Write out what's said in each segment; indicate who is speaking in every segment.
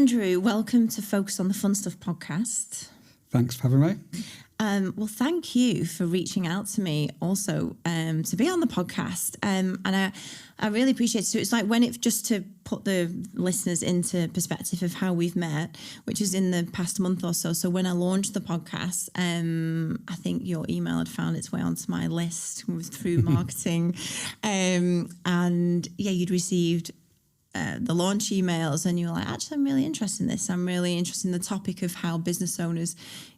Speaker 1: Andrew, welcome to Focus on the Fun Stuff podcast.
Speaker 2: Thanks for having me.
Speaker 1: Well, thank you for reaching out to me also to be on the podcast. And I really appreciate it. So it's like just to put the listeners into perspective of how we've met, which is in the past month or so. So when I launched the podcast, I think your email had found its way onto my list through marketing. And yeah, you'd received the launch emails and you were like, actually, I'm really interested in this. I'm really interested in the topic of how business owners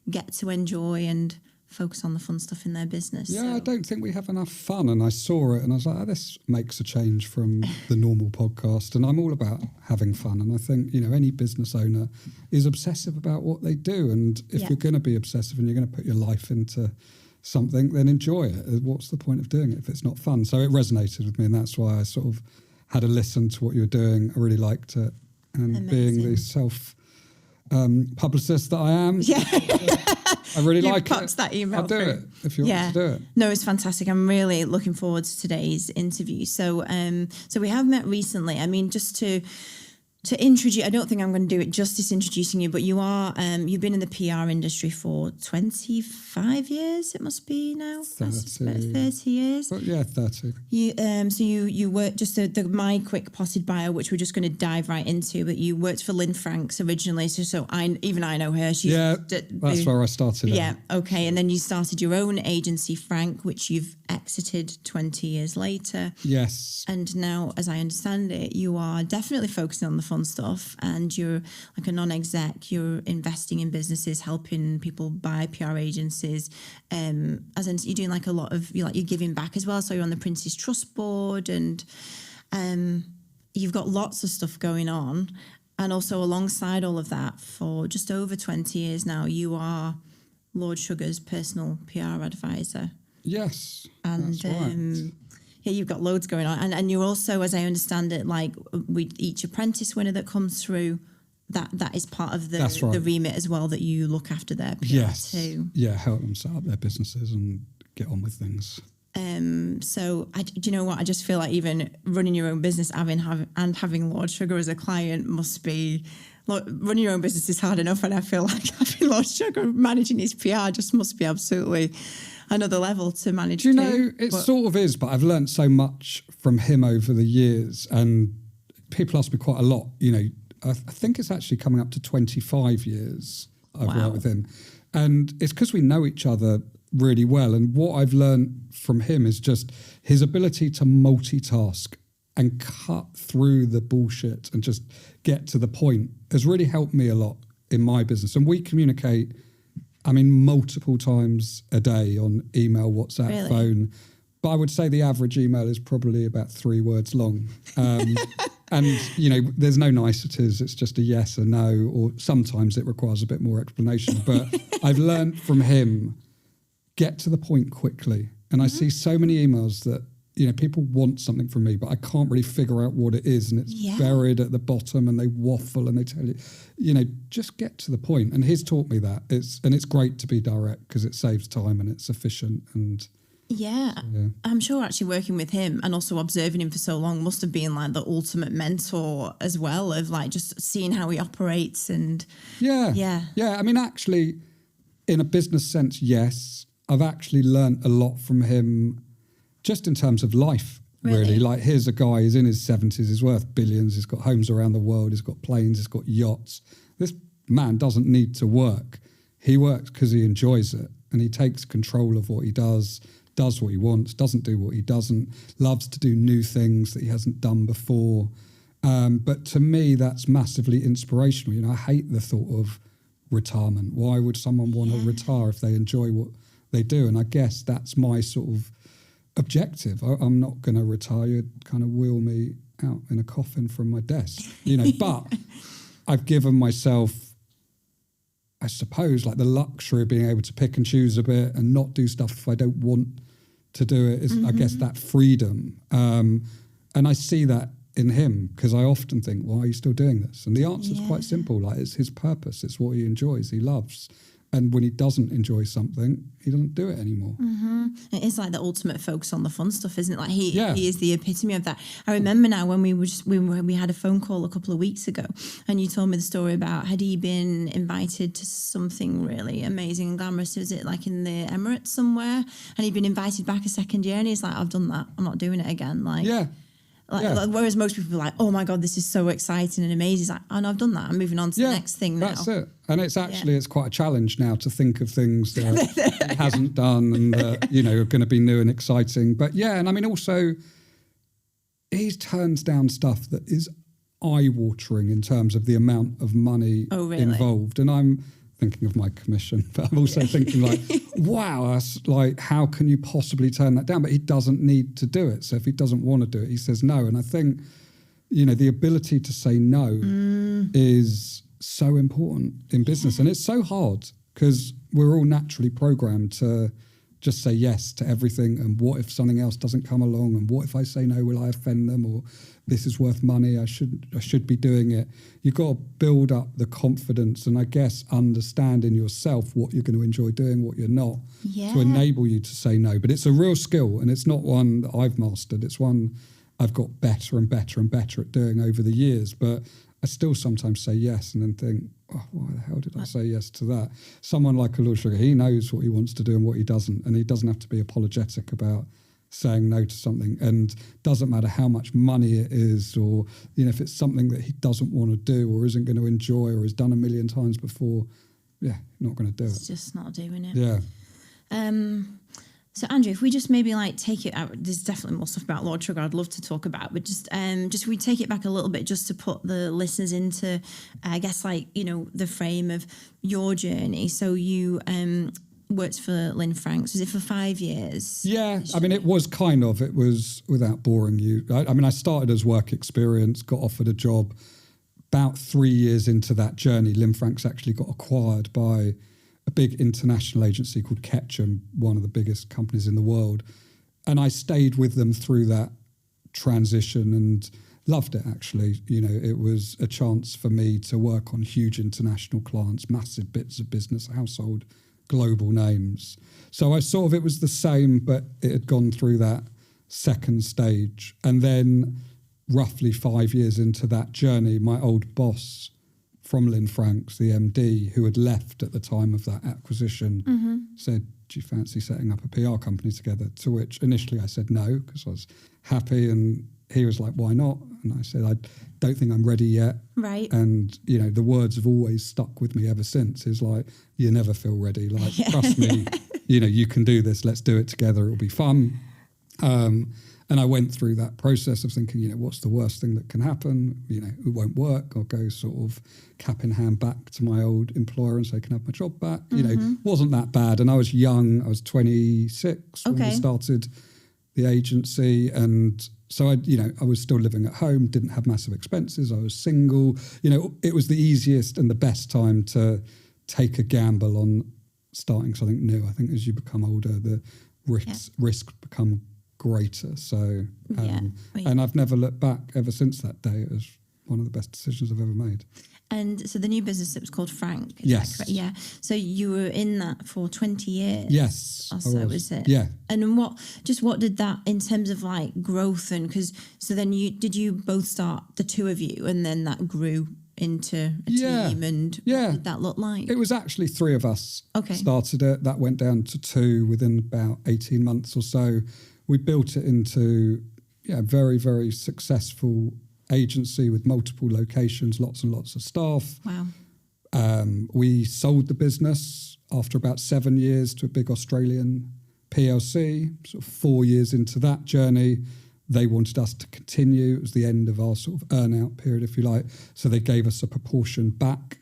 Speaker 1: get to enjoy and focus on the fun stuff in their business.
Speaker 2: Yeah, so I don't think we have enough fun. And I saw it and I was like, oh, this makes a change from the normal podcast. And I'm all about having fun. And I think, any business owner is obsessive about what they do. And if you're going to be obsessive and you're going to put your life into something, then enjoy it. What's the point of doing it if it's not fun? So it resonated with me. And that's why I sort of had a listen to what you were doing. I really liked it. And
Speaker 1: Amazing.
Speaker 2: Being the publicist that I am.
Speaker 1: Yeah.
Speaker 2: I really
Speaker 1: you
Speaker 2: like
Speaker 1: popped
Speaker 2: it.
Speaker 1: that email
Speaker 2: I'll do
Speaker 1: through.
Speaker 2: it if you want to do it.
Speaker 1: No, it's fantastic. I'm really looking forward to today's interview. So we have met recently. I mean, just to introduce, I don't think I'm going to do it justice introducing you, but you are, you've been in the PR industry for 25 years, it must be now? 30 years?
Speaker 2: Well, yeah, 30.
Speaker 1: You worked, just my quick potted bio, which we're just going to dive right into, but you worked for Lynn Franks originally, so I know her.
Speaker 2: That's where I started.
Speaker 1: Yeah, okay, and then you started your own agency, Frank, which you've exited 20 years later.
Speaker 2: Yes.
Speaker 1: And now, as I understand it, you are definitely focusing on the fun stuff, and you're like a non-exec, you're investing in businesses, helping people buy PR agencies, as in you're doing like a lot of, you're giving back as well, so you're on the Prince's Trust Board, and you've got lots of stuff going on. And also alongside all of that, for just over 20 years now, you are Lord Sugar's personal PR advisor.
Speaker 2: Yes,
Speaker 1: and
Speaker 2: that's right.
Speaker 1: Yeah, you've got loads going on, and you're also, as I understand it, like each apprentice winner that comes through, that is part of the remit as well, that you look after their PR too.
Speaker 2: Yeah, help them set up their businesses and get on with things.
Speaker 1: So do you know what? I just feel like even running your own business, having Lord Sugar as a client must be. Running your own business is hard enough, and I feel like having Lord Sugar managing his PR just must be absolutely another level to manage.
Speaker 2: Do you know, it sort of is, but I've learned so much from him over the years, and people ask me quite a lot. I think it's actually coming up to 25 years I've worked with him, and it's because we know each other really well. And what I've learned from him is just his ability to multitask and cut through the bullshit and just get to the point has really helped me a lot in my business. And we communicate, multiple times a day on email, WhatsApp, phone. But I would say the average email is probably about 3 words long. And, there's no niceties. It's just a yes or no, or sometimes it requires a bit more explanation. But I've learned from him, get to the point quickly. And I see so many emails that, people want something from me, but I can't really figure out what it is. And it's buried at the bottom and they waffle and they tell you, just get to the point. And he's taught me that. It's great to be direct because it saves time and it's efficient. And I'm sure actually working with him and also observing him for so long must have been like the ultimate mentor as well, of like just seeing how he operates. And actually, in a business sense, yes, I've actually learned a lot from him. Just in terms of life, really. Like, here's a guy, he's in his 70s, he's worth billions, he's got homes around the world, he's got planes, he's got yachts. This man doesn't need to work. He works because he enjoys it, and he takes control of what he does what he wants, doesn't do what he doesn't, loves to do new things that he hasn't done before. But to me, that's massively inspirational. I hate the thought of retirement. Why would someone want to retire if they enjoy what they do? And I guess that's my sort of objective. I'm not going to retire. You'd kind of wheel me out in a coffin from my desk, but I've given myself, I suppose, like the luxury of being able to pick and choose a bit and not do stuff if I don't want to do it. I guess that freedom. And I see that in him because I often think, why are you still doing this? And the answer is quite simple. Like, it's his purpose. It's what he enjoys, he loves. And when he doesn't enjoy something, he doesn't do it anymore.
Speaker 1: It is like the ultimate focus on the fun stuff, isn't it? Like he is the epitome of that. I remember now when we had a phone call a couple of weeks ago, and you told me the story about had he been invited to something really amazing and glamorous? Was it like in the Emirates somewhere? And he'd been invited back a second year, and he's like, "I've done that. I'm not doing it again." Like, Like, whereas most people are like, "Oh my God, this is so exciting and amazing." It's like, "Oh no, I've done that. I'm moving on to the next thing now."
Speaker 2: That's it. And it's actually it's quite a challenge now to think of things that he hasn't done and that, are going to be new and exciting. But and I mean also he turns down stuff that is eye-watering in terms of the amount of money involved. And I'm thinking of my commission, but I'm also thinking like, wow, that's like, how can you possibly turn that down? But he doesn't need to do it. So if he doesn't want to do it, he says no. And I think, the ability to say no is so important in business. And it's so hard because we're all naturally programmed to just say yes to everything. And what if something else doesn't come along? And what if I say no, will I offend them? Or this is worth money, I should be doing it. You've got to build up the confidence and I guess understand in yourself what you're going to enjoy doing, what you're not, to enable you to say no. But it's a real skill and it's not one that I've mastered. It's one I've got better and better and better at doing over the years. But I still sometimes say yes and then think, oh, why the hell did I say yes to that? Someone like Alusha, he knows what he wants to do and what he doesn't, and he doesn't have to be apologetic about saying no to something. And doesn't matter how much money it is, or if it's something that he doesn't want to do or isn't going to enjoy or has done a million times before, not going to do it.
Speaker 1: It's just not doing it.
Speaker 2: Yeah.
Speaker 1: So Andrew, if we just maybe like take it out, there's definitely more stuff about Lord Sugar I'd love to talk about, but just we take it back a little bit just to put the listeners into, I guess, like, the frame of your journey. So you worked for Lynn Franks. Was it for 5 years?
Speaker 2: Yeah, I mean, it was without boring you. I started as work experience, got offered a job. About 3 years into that journey, Lynn Franks actually got acquired by a big international agency called Ketchum, one of the biggest companies in the world. And I stayed with them through that transition and loved it, actually. It was a chance for me to work on huge international clients, massive bits of business, household, global names. So it was the same, but it had gone through that second stage. And then roughly 5 years into that journey, my old boss from Lynn Franks, the MD, who had left at the time of that acquisition, said, do you fancy setting up a PR company together? To which initially I said no, because I was happy. And he was like, why not? And I said, I don't think I'm ready yet.
Speaker 1: Right.
Speaker 2: And, the words have always stuck with me ever since. Is like, you never feel ready. Like, trust me, you can do this. Let's do it together. It'll be fun. And I went through that process of thinking, what's the worst thing that can happen? It won't work. I'll go sort of cap in hand back to my old employer and say, can I have my job back? Wasn't that bad. And I was young. I was 26 when we started the agency. And so I was still living at home, didn't have massive expenses. I was single. It was the easiest and the best time to take a gamble on starting something new. I think as you become older, the risk become greater. So, and I've never looked back ever since that day. It was one of the best decisions I've ever made.
Speaker 1: And so the new business, it was called Frank.
Speaker 2: Yes.
Speaker 1: Yeah. So you were in that for 20 years.
Speaker 2: Yes.
Speaker 1: Or so, was it?
Speaker 2: Yeah.
Speaker 1: And what did that in terms of like growth so then did you both start, the two of you, and then that grew into a team, and what did that look like?
Speaker 2: It was actually 3 of us started it. That went down to 2 within about 18 months or so. We built it into a very, very successful agency with multiple locations, lots and lots of staff.
Speaker 1: Wow.
Speaker 2: We sold the business after about 7 years to a big Australian PLC. Sort of 4 years into that journey, they wanted us to continue. It was the end of our sort of earn-out period, if you like. So they gave us a proportion back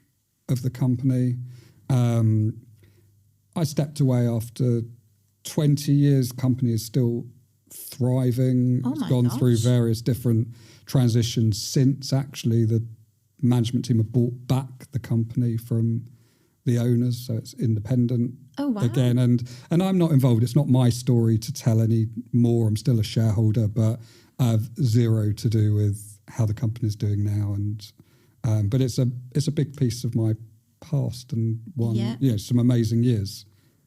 Speaker 2: of the company. I stepped away after 20 years. Company is still thriving. It's gone through various different transitions since. Actually, the management team have bought back the company from the owners, so it's independent again. And I'm not involved. It's not my story to tell any more. I'm still a shareholder, but I have zero to do with how the company's doing now. And but it's a big piece of my passed and won, some amazing years.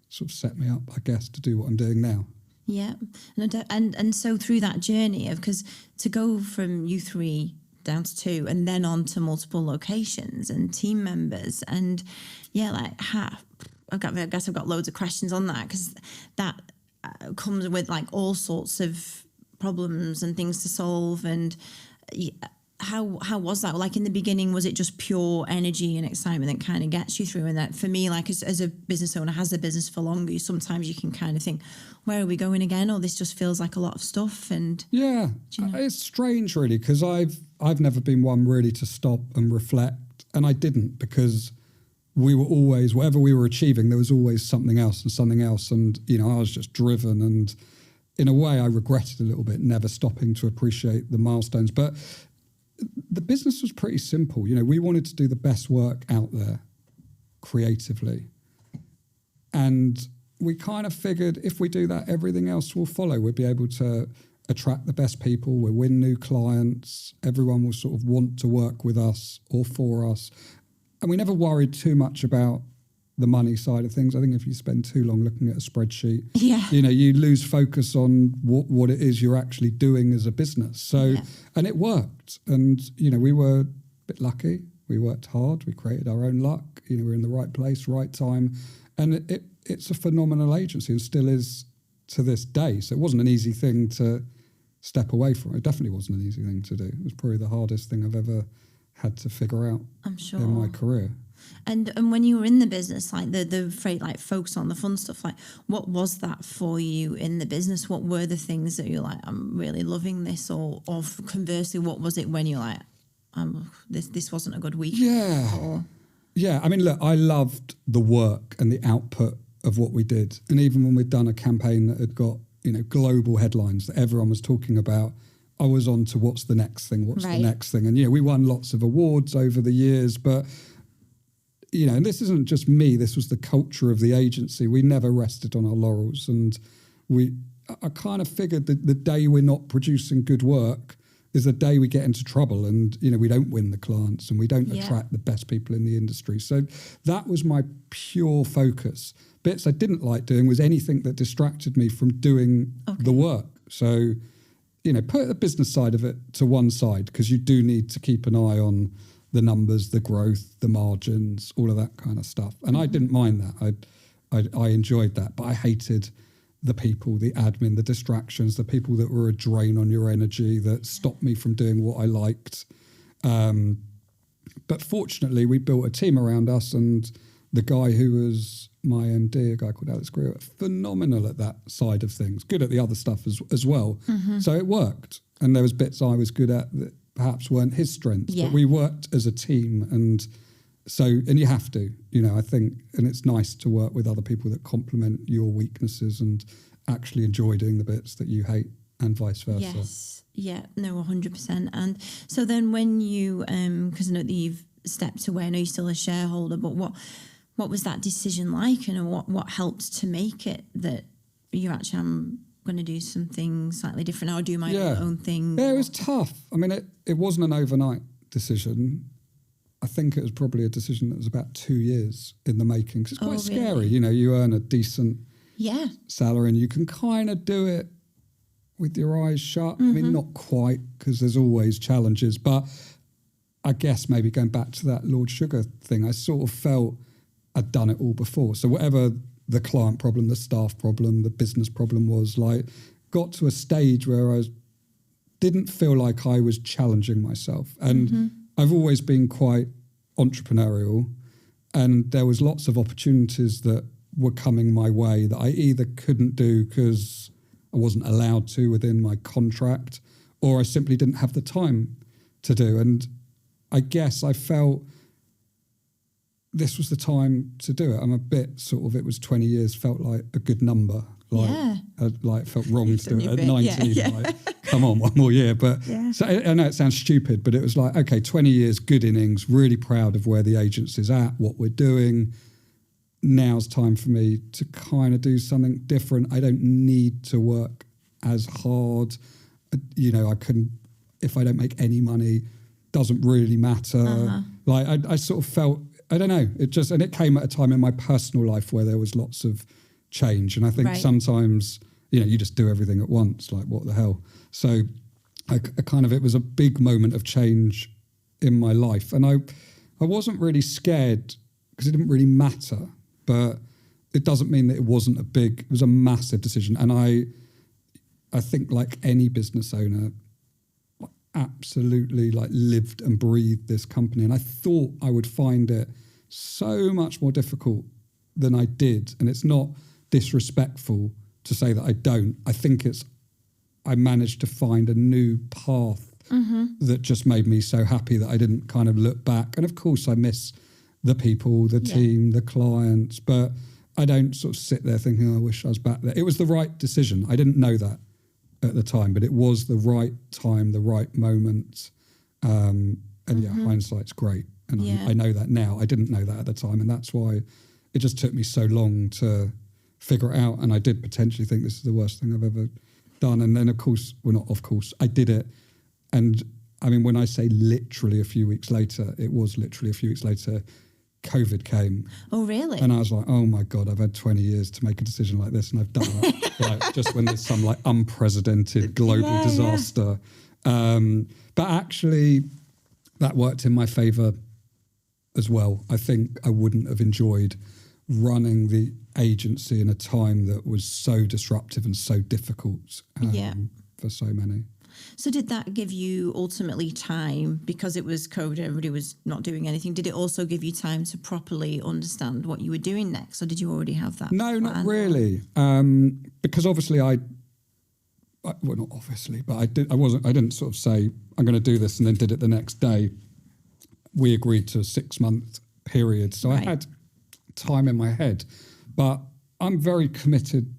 Speaker 2: Sort of set me up, I guess, to do what I'm doing now.
Speaker 1: Yeah, and so through that journey of, because to go from you three down to two and then on to multiple locations and team members and I guess I've got loads of questions on that, because that comes with like all sorts of problems and things to solve. And how was that? Like in the beginning, was it just pure energy and excitement that kind of gets you through? And that for me, like as a business owner, has the business for longer, sometimes you can kind of think, where are we going again? Or this just feels like a lot of stuff. And
Speaker 2: it's strange really, because I've never been one really to stop and reflect, and I didn't, because we were always, whatever we were achieving, there was always something else. And I was just driven, and in a way I regretted a little bit never stopping to appreciate the milestones. But the business was pretty simple. We wanted to do the best work out there creatively. And we kind of figured if we do that, everything else will follow. We'll be able to attract the best people. We'll win new clients. Everyone will sort of want to work with us or for us. And we never worried too much about the money side of things. I think if you spend too long looking at a spreadsheet, you lose focus on what it is you're actually doing as a business. So, and it worked. And, we were a bit lucky. We worked hard. We created our own luck. We were in the right place, right time. And it's a phenomenal agency and still is to this day. So it wasn't an easy thing to step away from. It definitely wasn't an easy thing to do. It was probably the hardest thing I've ever had to figure out,
Speaker 1: I'm sure,
Speaker 2: in my career.
Speaker 1: And when you were in the business, like the freight, like focus on the fun stuff, like what was that for you in the business? What were the things that you're like, I'm really loving this, or conversely, what was it when you're like, this wasn't a good week?
Speaker 2: Yeah. I mean, look, I loved the work and the output of what we did, and even when we'd done a campaign that had got global headlines that everyone was talking about, I was on to what's the next thing, the next thing, and we won lots of awards over the years, but. And this isn't just me, this was the culture of the agency. We never rested on our laurels. And I kind of figured that the day we're not producing good work is the day we get into trouble, and, we don't win the clients and we don't attract the best people in the industry. So that was my pure focus. Bits I didn't like doing was anything that distracted me from doing the work. So, put the business side of it to one side, because you do need to keep an eye on the numbers, the growth, the margins, all of that kind of stuff. And I didn't mind that. I enjoyed that, but I hated the people, the admin, the distractions, the people that were a drain on your energy, that stopped me from doing what I liked. But fortunately, we built a team around us, and the guy who was my MD, a guy called Alex Greer, phenomenal at that side of things, good at the other stuff as well. So it worked. And there was bits I was good at that perhaps weren't his strengths, but we worked as a team. And you have to, I think, and it's nice to work with other people that complement your weaknesses and actually enjoy doing the bits that you hate, and vice versa.
Speaker 1: Yes. Yeah, no, 100%. And so then when you, because I know that you've stepped away, I know you're still a shareholder, but what was that decision like, and what helped to make it that you actually, I'm going to do something slightly different, or do my own thing?
Speaker 2: Yeah, it was tough. I mean, it wasn't an overnight decision. I think it was probably a decision that was about 2 years in the making, because it's quite scary. You earn a decent salary and you can kind of do it with your eyes shut. I mean, not quite, because there's always challenges, but I guess maybe going back to that Lord Sugar thing, I sort of felt I'd done it all before. So whatever the client problem, the staff problem, the business problem was, like, got to a stage where I didn't feel like I was challenging myself. And I've always been quite entrepreneurial, and there was lots of opportunities that were coming my way that I either couldn't do because I wasn't allowed to within my contract, or I simply didn't have the time to do. And I guess I felt this was the time to do it. I'm a bit sort of, it was 20 years, felt like a good number. It felt wrong to do it at 19. Like, come on, one more year. But so I know it sounds stupid, but it was like, okay, 20 years, good innings, really proud of where the agency's at, what we're doing. Now's time for me to kind of do something different. I don't need to work as hard. I couldn't, if I don't make any money, doesn't really matter. I sort of felt I don't know. And it came at a time in my personal life where there was lots of change. And I think sometimes, you just do everything at once, like what the hell? So it was a big moment of change in my life. And I wasn't really scared because it didn't really matter, but it doesn't mean that it was a massive decision. And I think like any business owner, absolutely like lived and breathed this company. And I thought I would find it so much more difficult than I did. And it's not disrespectful to say that I don't. I think I managed to find a new path that just made me so happy that I didn't kind of look back. And of course I miss the people, the team, the clients, but I don't sort of sit there thinking, oh, I wish I was back there. It was the right decision. I didn't know that at the time, but it was the right time, the right moment. Hindsight's great. And I know that now. I didn't know that at the time. And that's why it just took me so long to figure it out. And I did potentially think this is the worst thing I've ever done. And then, I did it. And I mean, when I say literally a few weeks later, it was literally a few weeks later, COVID came.
Speaker 1: Oh, really?
Speaker 2: And I was like, oh my God, I've had 20 years to make a decision like this and I've done it. Like just when there's some like unprecedented global disaster. But actually that worked in my favour as well. I think I wouldn't have enjoyed running the agency in a time that was so disruptive and so difficult for so many.
Speaker 1: So did that give you ultimately time, because it was COVID, everybody was not doing anything, did it also give you time to properly understand what you were doing next, or did you already have that?
Speaker 2: No, not really. Because obviously not obviously, but I didn't sort of say, I'm going to do this and then did it the next day. We agreed to a 6-month period. So I had time in my head, but I'm very committed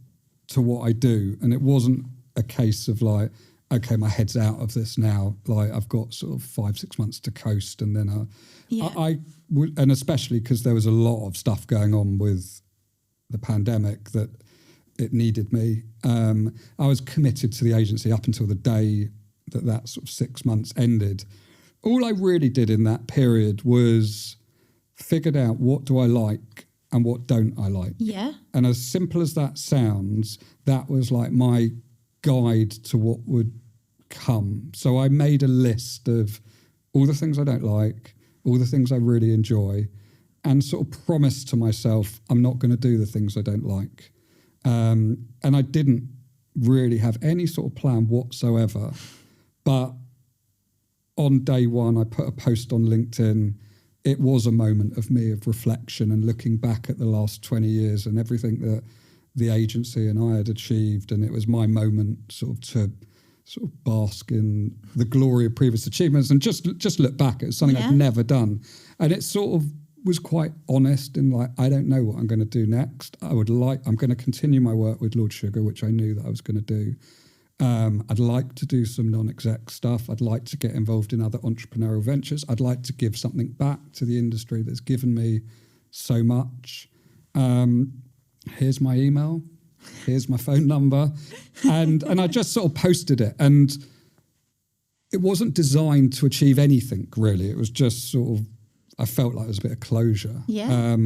Speaker 2: to what I do. And it wasn't a case of like, okay, my head's out of this now. Like I've got sort of 5-6 months to coast, and then and especially because there was a lot of stuff going on with the pandemic that it needed me. I was committed to the agency up until the day that sort of 6 months ended. All I really did in that period was figured out what do I like and what don't I like.
Speaker 1: Yeah.
Speaker 2: And as simple as that sounds, that was like my guide to what would come. So I made a list of all the things I don't like, all the things I really enjoy, and sort of promised to myself I'm not going to do the things I don't like. And I didn't really have any sort of plan whatsoever. But on day one, I put a post on LinkedIn. It was a moment of reflection and looking back at the last 20 years and everything that the agency and I had achieved, and it was my moment to bask in the glory of previous achievements and just look back at something I'd never done. And it sort of was quite honest in like, I don't know what I'm going to do next. I'm going to continue my work with Lord Sugar, which I knew that I was going to do. I'd like to do some non-exec stuff. I'd like to get involved in other entrepreneurial ventures. I'd like to give something back to the industry that's given me so much. Here's my email, here's my phone number. And I just sort of posted it. And it wasn't designed to achieve anything, really. It was just sort of, I felt like there was a bit of closure.
Speaker 1: Yeah.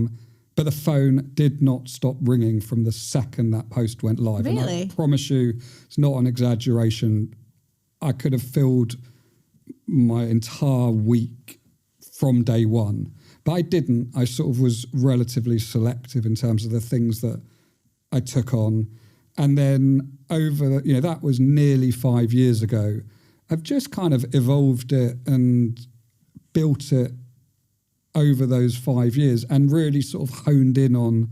Speaker 2: But the phone did not stop ringing from the second that post went live.
Speaker 1: Really?
Speaker 2: And I promise you, it's not an exaggeration. I could have filled my entire week from day one. But I didn't. I sort of was relatively selective in terms of the things that I took on. And then that was nearly 5 years ago. I've just kind of evolved it and built it over those 5 years and really sort of honed in on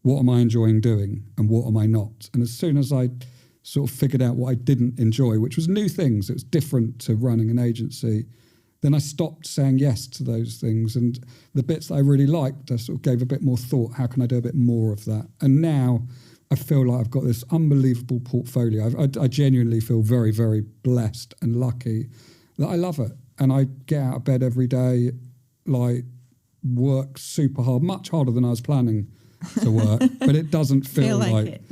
Speaker 2: what am I enjoying doing and what am I not. And as soon as I sort of figured out what I didn't enjoy, which was new things, it was different to running an agency, then I stopped saying yes to those things. And the bits that I really liked, I sort of gave a bit more thought. How can I do a bit more of that? And now I feel like I've got this unbelievable portfolio. I genuinely feel very, very blessed and lucky that I love it. And I get out of bed every day, like work super hard, much harder than I was planning to work, but it doesn't feel like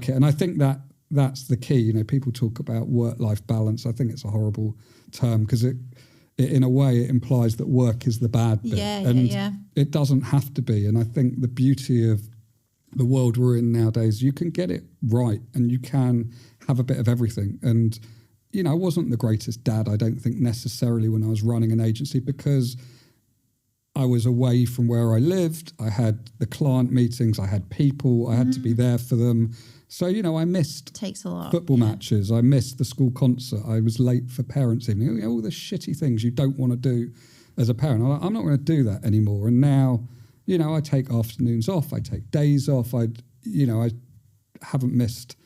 Speaker 2: it. And I think that's the key. People talk about work-life balance. I think it's a horrible term because in a way, it implies that work is the bad bit. And it doesn't have to be. And I think the beauty of the world we're in nowadays, you can get it right and you can have a bit of everything. And, you know, I wasn't the greatest dad, I don't think necessarily when I was running an agency, because I was away from where I lived. I had the client meetings, I had people, I had to be there for them. So, you know, I missed
Speaker 1: takes a lot.
Speaker 2: Football matches. I missed the school concert. I was late for parents' evening. You know, all the shitty things you don't want to do as a parent. I'm not going to do that anymore. And now, you know, I take afternoons off. I take days off. I haven't missed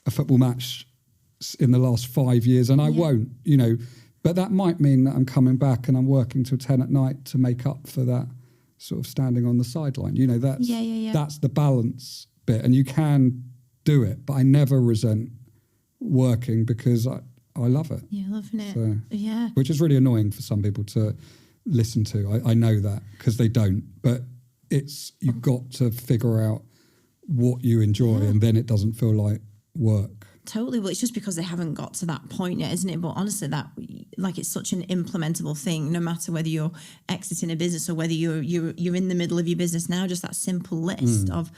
Speaker 2: a football match in the last 5 years, and I won't, you know. But that might mean that I'm coming back and I'm working till 10 at night to make up for that sort of standing on the sideline. You know, that's the balance bit. And you can do it, but I never resent working because I love it.
Speaker 1: Yeah, loving it.
Speaker 2: So, which is really annoying for some people to listen to. I know that because they don't, but you've got to figure out what you enjoy and then it doesn't feel like work.
Speaker 1: Totally. Well, it's just because they haven't got to that point yet, isn't it? But honestly, that it's such an implementable thing, no matter whether you're exiting a business or whether you're in the middle of your business now, just that simple list of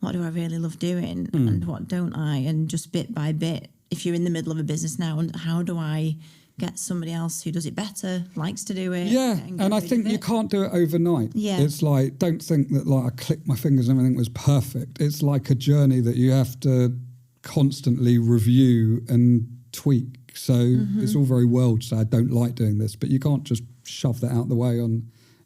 Speaker 1: what do I really love doing and what don't I? And just bit by bit, if you're in the middle of a business now, and how do I get somebody else who does it better, likes to do it?
Speaker 2: Yeah, and I think you can't do it overnight. Yeah. It's like, don't think that like I clicked my fingers and everything was perfect. It's like a journey that you have to constantly review and tweak. So it's all very well to say, I don't like doing this, but you can't just shove that out the way you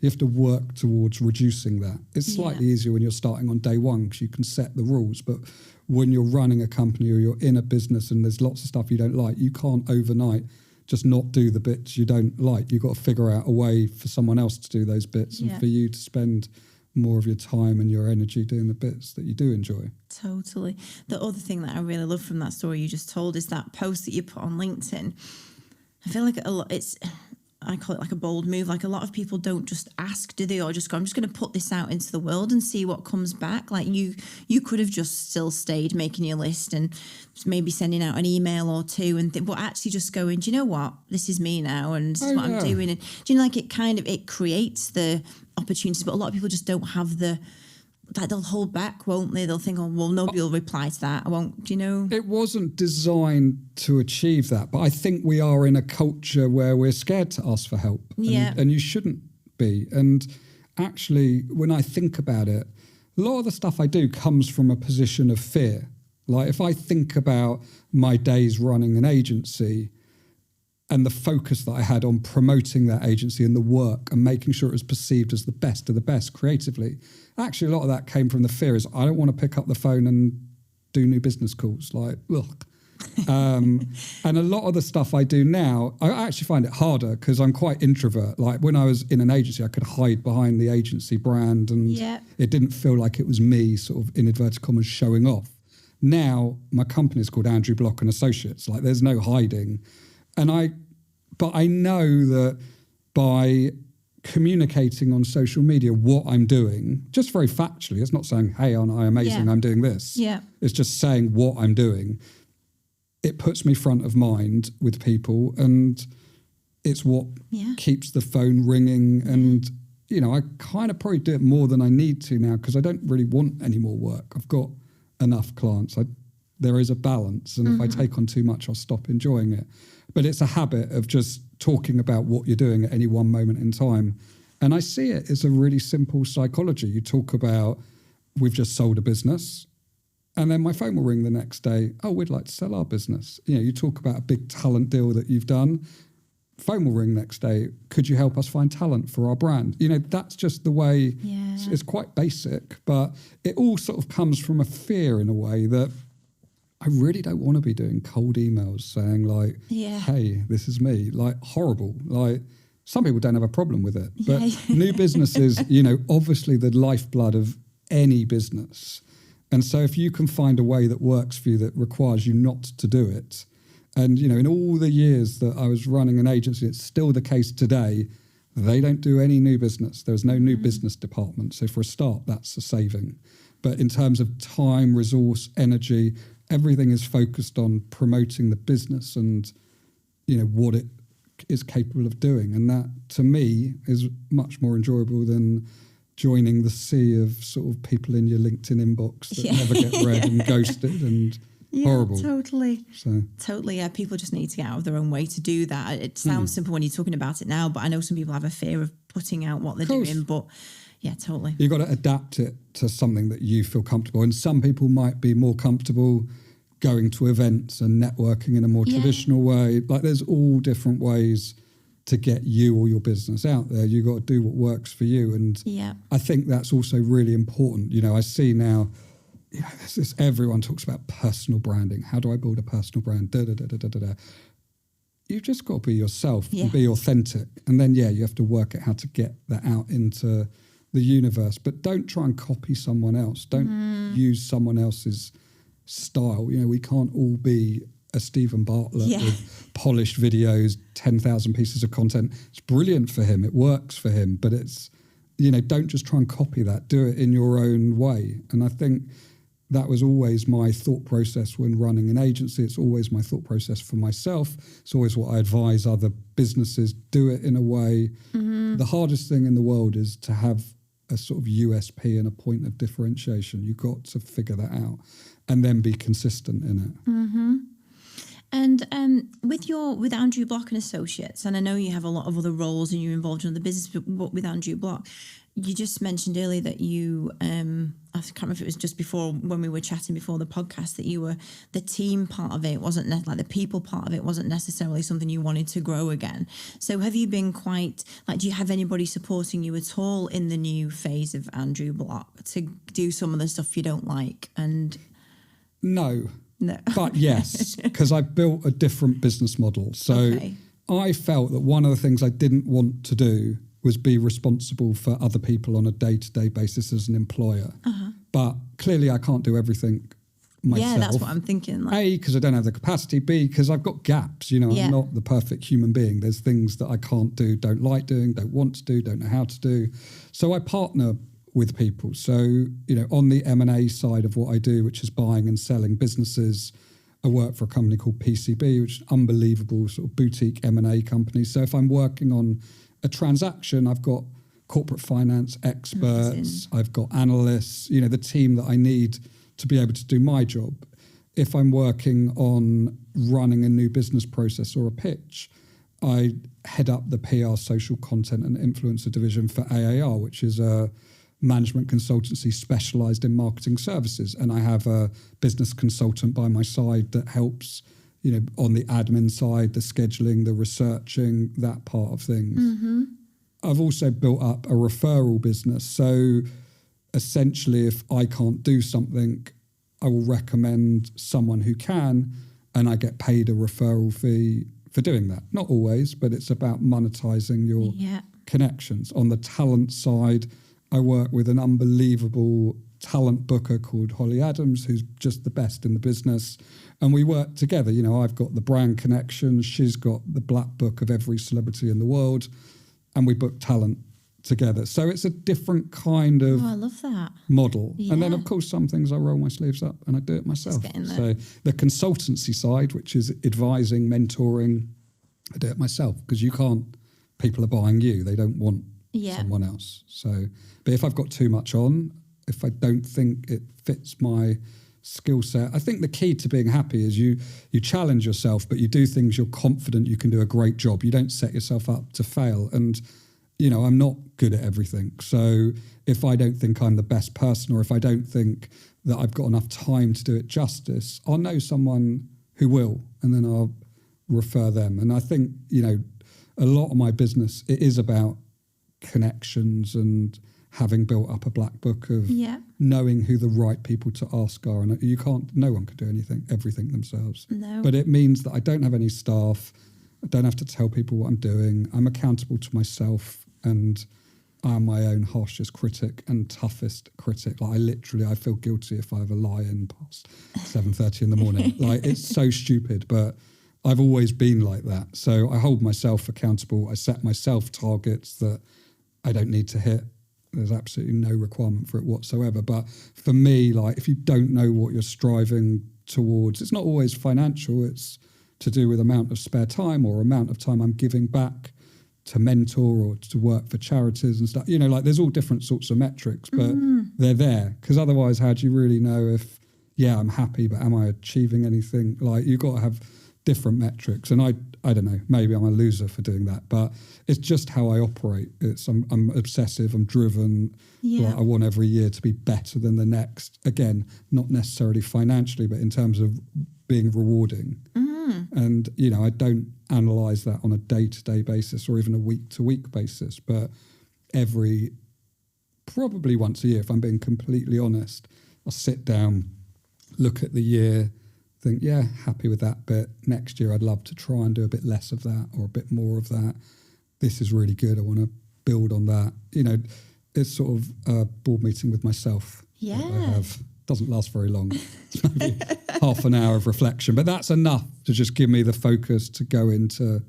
Speaker 2: have to work towards reducing that. It's slightly easier when you're starting on day one because you can set the rules. But when you're running a company or you're in a business and there's lots of stuff you don't like, you can't overnight just not do the bits you don't like. You've got to figure out a way for someone else to do those bits and for you to spend more of your time and your energy doing the bits that you do enjoy.
Speaker 1: Totally. The other thing that I really love from that story you just told is that post that you put on LinkedIn. I feel like I call it like a bold move. Like a lot of people don't just ask, do they? Or just go, I'm just going to put this out into the world and see what comes back. Like you could have just still stayed making your list and maybe sending out an email or two but actually just going, do you know what? This is me now and this is what I'm doing. And do you know, like it creates the opportunities, but a lot of people just don't have they'll hold back, won't they? They'll think, oh, well, nobody will reply to that. I won't, do you know?
Speaker 2: It wasn't designed to achieve that, but I think we are in a culture where we're scared to ask for help. And you shouldn't be. And actually, when I think about it, a lot of the stuff I do comes from a position of fear. Like if I think about my days running an agency and the focus that I had on promoting that agency and the work and making sure it was perceived as the best of the best creatively, actually a lot of that came from the fear is I don't want to pick up the phone and do new business calls. Like, ugh. And a lot of the stuff I do now, I actually find it harder because I'm quite introvert. Like when I was in an agency, I could hide behind the agency brand and it didn't feel like it was me sort of in inverted commas showing off. Now my company is called Andrew Bloch and Associates. Like there's no hiding. But I know that by communicating on social media what I'm doing, just very factually, it's not saying, hey, aren't I amazing, I'm doing this. Yeah. It's just saying what I'm doing. It puts me front of mind with people and it's what keeps the phone ringing. And, you know, I kind of probably do it more than I need to now because I don't really want any more work. I've got enough clients. There is a balance. And if I take on too much, I'll stop enjoying it. But it's a habit of just talking about what you're doing at any one moment in time. And I see it as a really simple psychology. You talk about, we've just sold a business. And then my phone will ring the next day. Oh, we'd like to sell our business. You know, you talk about a big talent deal that you've done. Phone will ring next day. Could you help us find talent for our brand? You know, that's just the way. It's quite basic, but it all sort of comes from a fear in a way that I really don't want to be doing cold emails saying like, hey, this is me. Like horrible. Like some people don't have a problem with it, but new businesses, you know, obviously the lifeblood of any business. And so if you can find a way that works for you that requires you not to do it. And, you know, in all the years that I was running an agency, it's still the case today. They don't do any new business. There's no new business department. So for a start, that's a saving. But in terms of time, resource, energy, everything is focused on promoting the business and, you know, what it is capable of doing. And that, to me, is much more enjoyable than joining the sea of sort of people in your LinkedIn inbox that never get read and ghosted and horrible.
Speaker 1: Totally. Totally, yeah. People just need to get out of their own way to do that. It sounds simple when you're talking about it now, but I know some people have a fear of putting out what they're doing. But yeah, totally.
Speaker 2: You've got to adapt it to something that you feel comfortable. And some people might be more comfortable going to events and networking in a more traditional way. Like, there's all different ways to get you or your business out there. You've got to do what works for you. And I think that's also really important. You know, I see now, you know, there's this, everyone talks about personal branding. How do I build a personal brand? You've just got to be yourself and be authentic. And then, you have to work out how to get that out into the universe. But don't try and copy someone else. Don't use someone else's style. You know, we can't all be a Stephen Bartlett with polished videos, 10,000 pieces of content. It's brilliant for him. It works for him. But it's, you know, don't just try and copy that. Do it in your own way. And I think that was always my thought process when running an agency. It's always my thought process for myself. It's always what I advise other businesses. Do it in a way. The hardest thing in the world is to have a sort of USP and a point of differentiation. You've got to figure that out and then be consistent in it.
Speaker 1: And with Andrew Bloch and Associates, and I know you have a lot of other roles and you're involved in other business, but with Andrew Bloch, you just mentioned earlier that you, I can't remember if it was just before when we were chatting before the podcast, that you were, the team part of it wasn't like the people part of it wasn't necessarily something you wanted to grow again. So have you been quite, like, do you have anybody supporting you at all in the new phase of Andrew Bloch to do some of the stuff you don't like? And
Speaker 2: No. But yes, because I built a different business model. So I felt that one of the things I didn't want to do was be responsible for other people on a day-to-day basis as an employer. But clearly I can't do everything myself.
Speaker 1: Yeah, that's what I'm thinking. Like.
Speaker 2: A, because I don't have the capacity. B, because I've got gaps. You know, I'm not the perfect human being. There's things that I can't do, don't like doing, don't want to do, don't know how to do. So I partner with people. So, you know, on the M&A side of what I do, which is buying and selling businesses, I work for a company called PCB, which is an unbelievable sort of boutique M&A company. So if I'm working on a transaction, I've got corporate finance experts, I've got analysts, you know, the team that I need to be able to do my job. If I'm working on running a new business process or a pitch, I head up the PR, social content and influencer division for AAR, which is a management consultancy specialized in marketing services. And I have a business consultant by my side that helps, you know, on the admin side, the scheduling, the researching, that part of things. I've also built up a referral business. So essentially, if I can't do something, I will recommend someone who can, and I get paid a referral fee for doing that. Not always, but it's about monetizing your connections. On the talent side, I work with an unbelievable talent booker called Holly Adams, who's just the best in the business. And we work together. You know, I've got the brand connections. She's got the black book of every celebrity in the world. And we book talent together. So it's a different kind of
Speaker 1: I love that
Speaker 2: model. And then, of course, some things I roll my sleeves up and I do it myself. So the consultancy side, which is advising, mentoring, I do it myself because you can't, people are buying you. They don't want someone else. So, but if I've got too much on, if I don't think it fits my skill set, I think the key to being happy is you challenge yourself, but you do things you're confident you can do a great job. You don't set yourself up to fail. And, you know, I'm not good at everything. So if I don't think I'm the best person, or if I don't think that I've got enough time to do it justice, I'll know someone who will, and then I'll refer them. And I think, you know, a lot of my business, it is about connections and having built up a black book of knowing who the right people to ask are. And no one can do everything themselves.
Speaker 1: No.
Speaker 2: But it means that I don't have any staff. I don't have to tell people what I'm doing. I'm accountable to myself, and I'm my own harshest critic and toughest critic. Like I feel guilty if I have a lie in past 7:30 in the morning. Like, it's so stupid, but I've always been like that. So I hold myself accountable. I set myself targets that I don't need to hit. There's absolutely no requirement for it whatsoever. But for me, like, if you don't know what you're striving towards, it's not always financial. It's to do with amount of spare time or amount of time I'm giving back to mentor or to work for charities and stuff. Like there's all different sorts of metrics, but they're there. Because otherwise, how do you really know if, I'm happy, but am I achieving anything? Like you've got to have different metrics. And I don't know, maybe I'm a loser for doing that, but it's just how I operate. I'm obsessive, I'm driven. Like I want every year to be better than the next. Again, not necessarily financially, but in terms of being rewarding. And, I don't analyse that on a day-to-day basis or even a week-to-week basis, but probably once a year, if I'm being completely honest, I'll sit down, look at the year, think, happy with that bit. Next year, I'd love to try and do a bit less of that or a bit more of that. This is really good. I want to build on that. It's sort of a board meeting with myself.
Speaker 1: Yeah.
Speaker 2: That I have. Doesn't last very long. It's maybe half an hour of reflection, but that's enough to just give me the focus to go into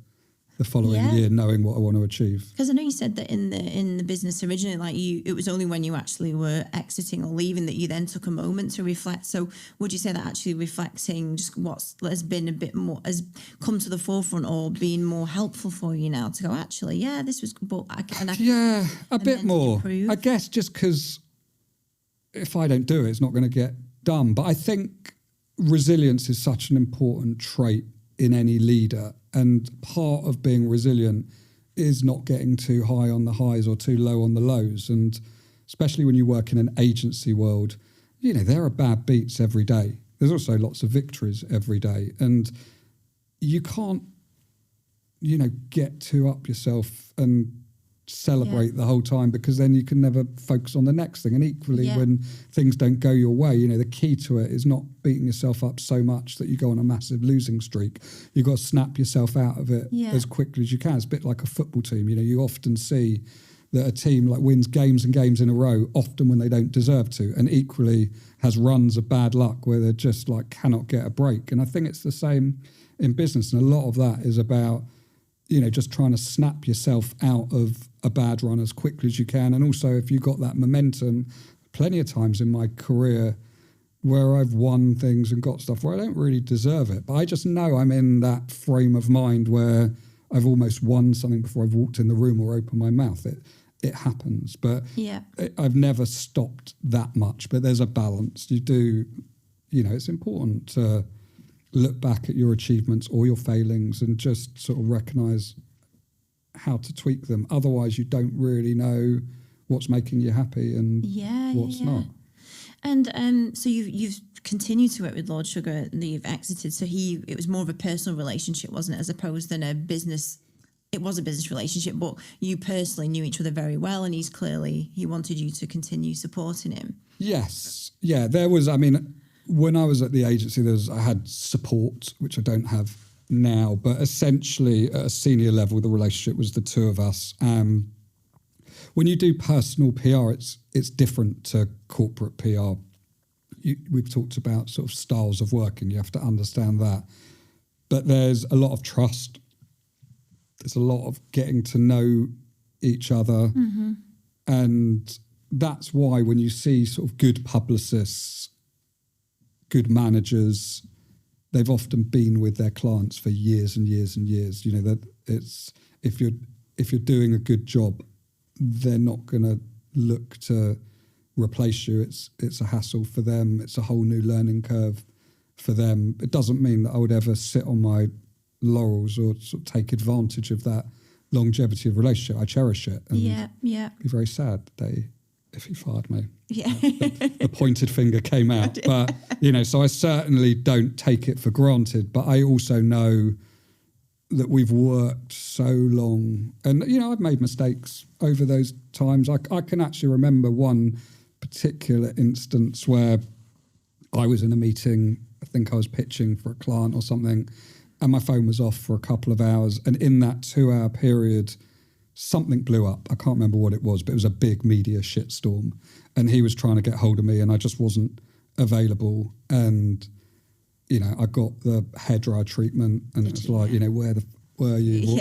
Speaker 2: the following year knowing what I want to achieve.
Speaker 1: Because I know you said that in the business originally, like it was only when you actually were exiting or leaving that you then took a moment to reflect. So would you say that actually reflecting just what has been a bit more, has come to the forefront or been more helpful for you now to go, actually, this was good, but
Speaker 2: a bit more. I guess just because if I don't do it, it's not going to get done. But I think resilience is such an important trait in any leader. And part of being resilient is not getting too high on the highs or too low on the lows. And especially when you work in an agency world, there are bad beats every day. There's also lots of victories every day. And you can't, get too up yourself and celebrate the whole time, because then you can never focus on the next thing. And equally, when things don't go your way, the key to it is not beating yourself up so much that you go on a massive losing streak. You've got to snap yourself out of it as quickly as you can. It's a bit like a football team. You often see that a team like wins games and games in a row, often when they don't deserve to, and equally has runs of bad luck where they're just like cannot get a break. And I think it's the same in business. And a lot of that is about just trying to snap yourself out of a bad run as quickly as you can. And also, if you've got that momentum, plenty of times in my career where I've won things and got stuff where I don't really deserve it, but I just know I'm in that frame of mind where I've almost won something before I've walked in the room or opened my mouth. It happens, but I've never stopped that much. But there's a balance. You do, it's important to look back at your achievements or your failings and just sort of recognise how to tweak them. Otherwise, you don't really know what's making you happy and what's not.
Speaker 1: And so you've continued to work with Lord Sugar and you've exited. So it was more of a personal relationship, wasn't it, as opposed than a business. It was a business relationship, but you personally knew each other very well, and he wanted you to continue supporting him. Yes,
Speaker 2: there was. When I was at the agency, I had support, which I don't have now, but essentially at a senior level, the relationship was the two of us. When you do personal PR, it's different to corporate PR. We've talked about sort of styles of working. You have to understand that. But there's a lot of trust. There's a lot of getting to know each other. Mm-hmm. And that's why when you see sort of good publicists, good managers, they've often been with their clients for years and years and years. That it's if you're doing a good job, they're not going to look to replace you. It's a hassle for them. It's a whole new learning curve for them. It doesn't mean that I would ever sit on my laurels or sort of take advantage of that longevity of relationship. I cherish it. And be very sad if he fired me.
Speaker 1: Yeah.
Speaker 2: The pointed finger came out. But, so I certainly don't take it for granted. But I also know that we've worked so long. And, I've made mistakes over those times. I can actually remember one particular instance where I was in a meeting. I think I was pitching for a client or something, and my phone was off for a couple of hours. And in that 2-hour period, something blew up. I can't remember what it was, but it was a big media shitstorm. And he was trying to get hold of me and I just wasn't available. And, I got the hairdryer treatment and it was like, where were you?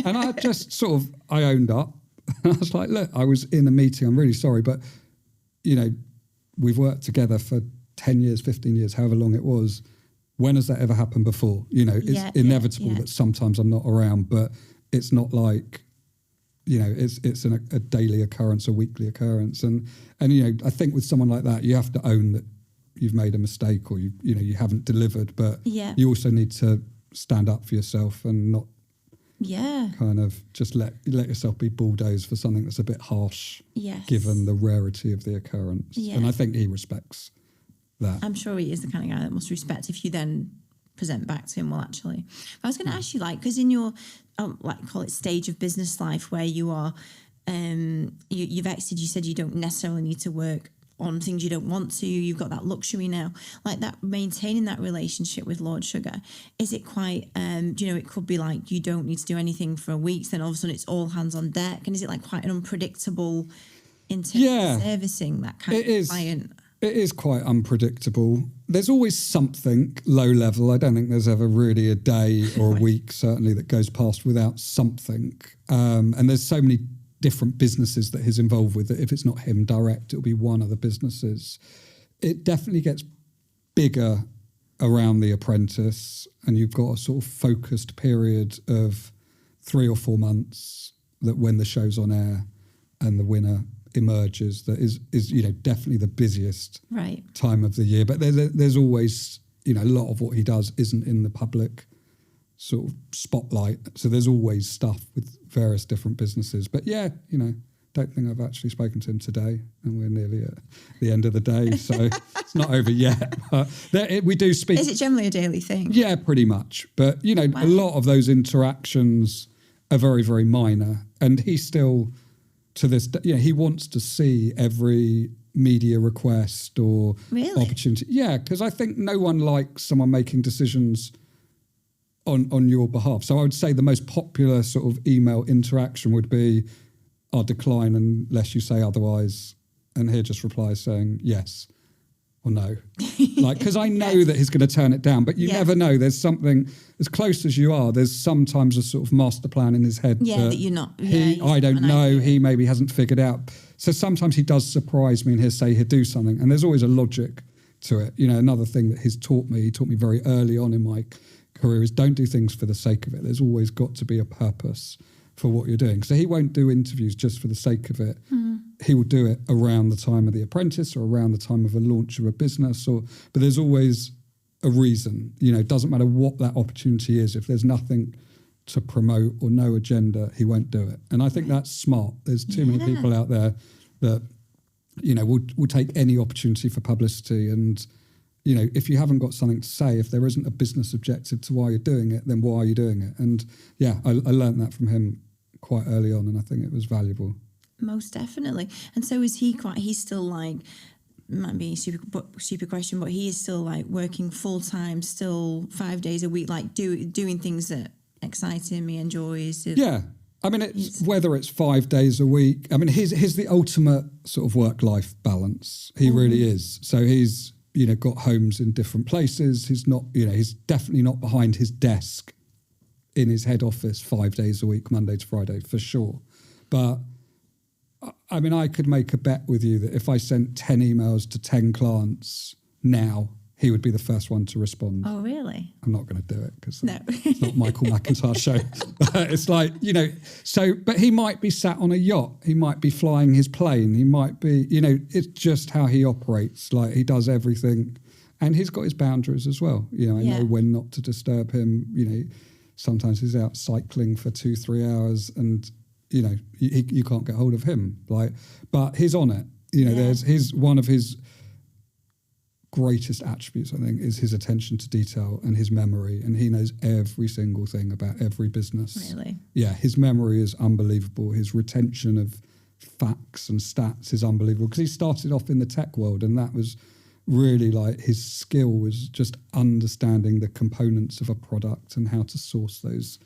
Speaker 2: And I just I owned up. And I was like, look, I was in a meeting. I'm really sorry. But, we've worked together for 10 years, 15 years, however long it was. when has that ever happened before? It's inevitable that sometimes I'm not around, but it's not like, it's a daily occurrence, a weekly occurrence. And I think with someone like that, you have to own that you've made a mistake or you haven't delivered, but you also need to stand up for yourself and not kind of just let yourself be bulldozed for something that's a bit harsh, given the rarity of the occurrence. And I think he respects that.
Speaker 1: I'm sure he is the kind of guy that must respect if you then present back to him. Well, actually, I was going to ask you, because in your call it stage of business life where you are, you've exited. You said you don't necessarily need to work on things you don't want to. You've got that luxury now, like that. Maintaining that relationship with Lord Sugar, is it quite? It could be like you don't need to do anything for a week, then all of a sudden it's all hands on deck, and is it like quite an unpredictable in terms of servicing that kind of client?
Speaker 2: It is quite unpredictable. There's always something low level. I don't think there's ever really a day or a week, certainly, that goes past without something. And there's so many different businesses that he's involved with that if it's not him direct, it'll be one of the businesses. It definitely gets bigger around The Apprentice, and you've got a sort of focused period of 3 or 4 months that when the show's on air and the winner emerges, that is definitely the busiest time of the year. But there's always a lot of what he does isn't in the public sort of spotlight, so there's always stuff with various different businesses. But don't think I've actually spoken to him today, and we're nearly at the end of the day, so it's not over yet. But we do speak.
Speaker 1: Is it generally a daily thing?
Speaker 2: Yeah, pretty much. But a lot of those interactions are very, very minor, and he still, to this day, he wants to see every media request or opportunity. Yeah, because I think no one likes someone making decisions on your behalf. So I would say the most popular sort of email interaction would be, I'll decline unless you say otherwise, and he just replies saying yes or no. Because I know that he's going to turn it down, but you never know. There's something, as close as you are, there's sometimes a sort of master plan in his head
Speaker 1: that you're not.
Speaker 2: I don't know, he maybe hasn't figured out. So sometimes he does surprise me and he'll say he'll do something, and there's always a logic to it. Another thing that he taught me very early on in my career is don't do things for the sake of it. There's always got to be a purpose for what you're doing. So he won't do interviews just for the sake of it. He will do it around the time of The Apprentice or around the time of a launch of a business, but there's always a reason. It doesn't matter what that opportunity is. If there's nothing to promote or no agenda, he won't do it. And I think that's smart. There's too many people out there that will take any opportunity for publicity, and if you haven't got something to say, if there isn't a business objective to why you're doing it, then why are you doing it? And I learned that from him quite early on, and I think it was valuable.
Speaker 1: Most definitely. And so is he he's still like, might be a stupid question, but he is still like working full time, still 5 days a week, like doing things that excite him, he enjoys.
Speaker 2: Yeah. I mean, whether it's 5 days a week, I mean, he's the ultimate sort of work-life balance. He really is. So he's, got homes in different places. He's not, he's definitely not behind his desk in his head office 5 days a week, Monday to Friday, for sure. But I mean, I could make a bet with you that if I sent 10 emails to 10 clients now, he would be the first one to respond.
Speaker 1: Oh, really?
Speaker 2: I'm not going to do it because it's not Michael McIntyre's show. It's like, but he might be sat on a yacht. He might be flying his plane. He might be, it's just how he operates. Like, he does everything. And he's got his boundaries as well. I know when not to disturb him. Sometimes he's out cycling for 2-3 hours and, you can't get hold of him. But he's on it. There's one of his greatest attributes, I think, is his attention to detail and his memory, and he knows every single thing about every business.
Speaker 1: Really?
Speaker 2: Yeah, his memory is unbelievable. His retention of facts and stats is unbelievable, because he started off in the tech world, and that was really like his skill was just understanding the components of a product and how to source those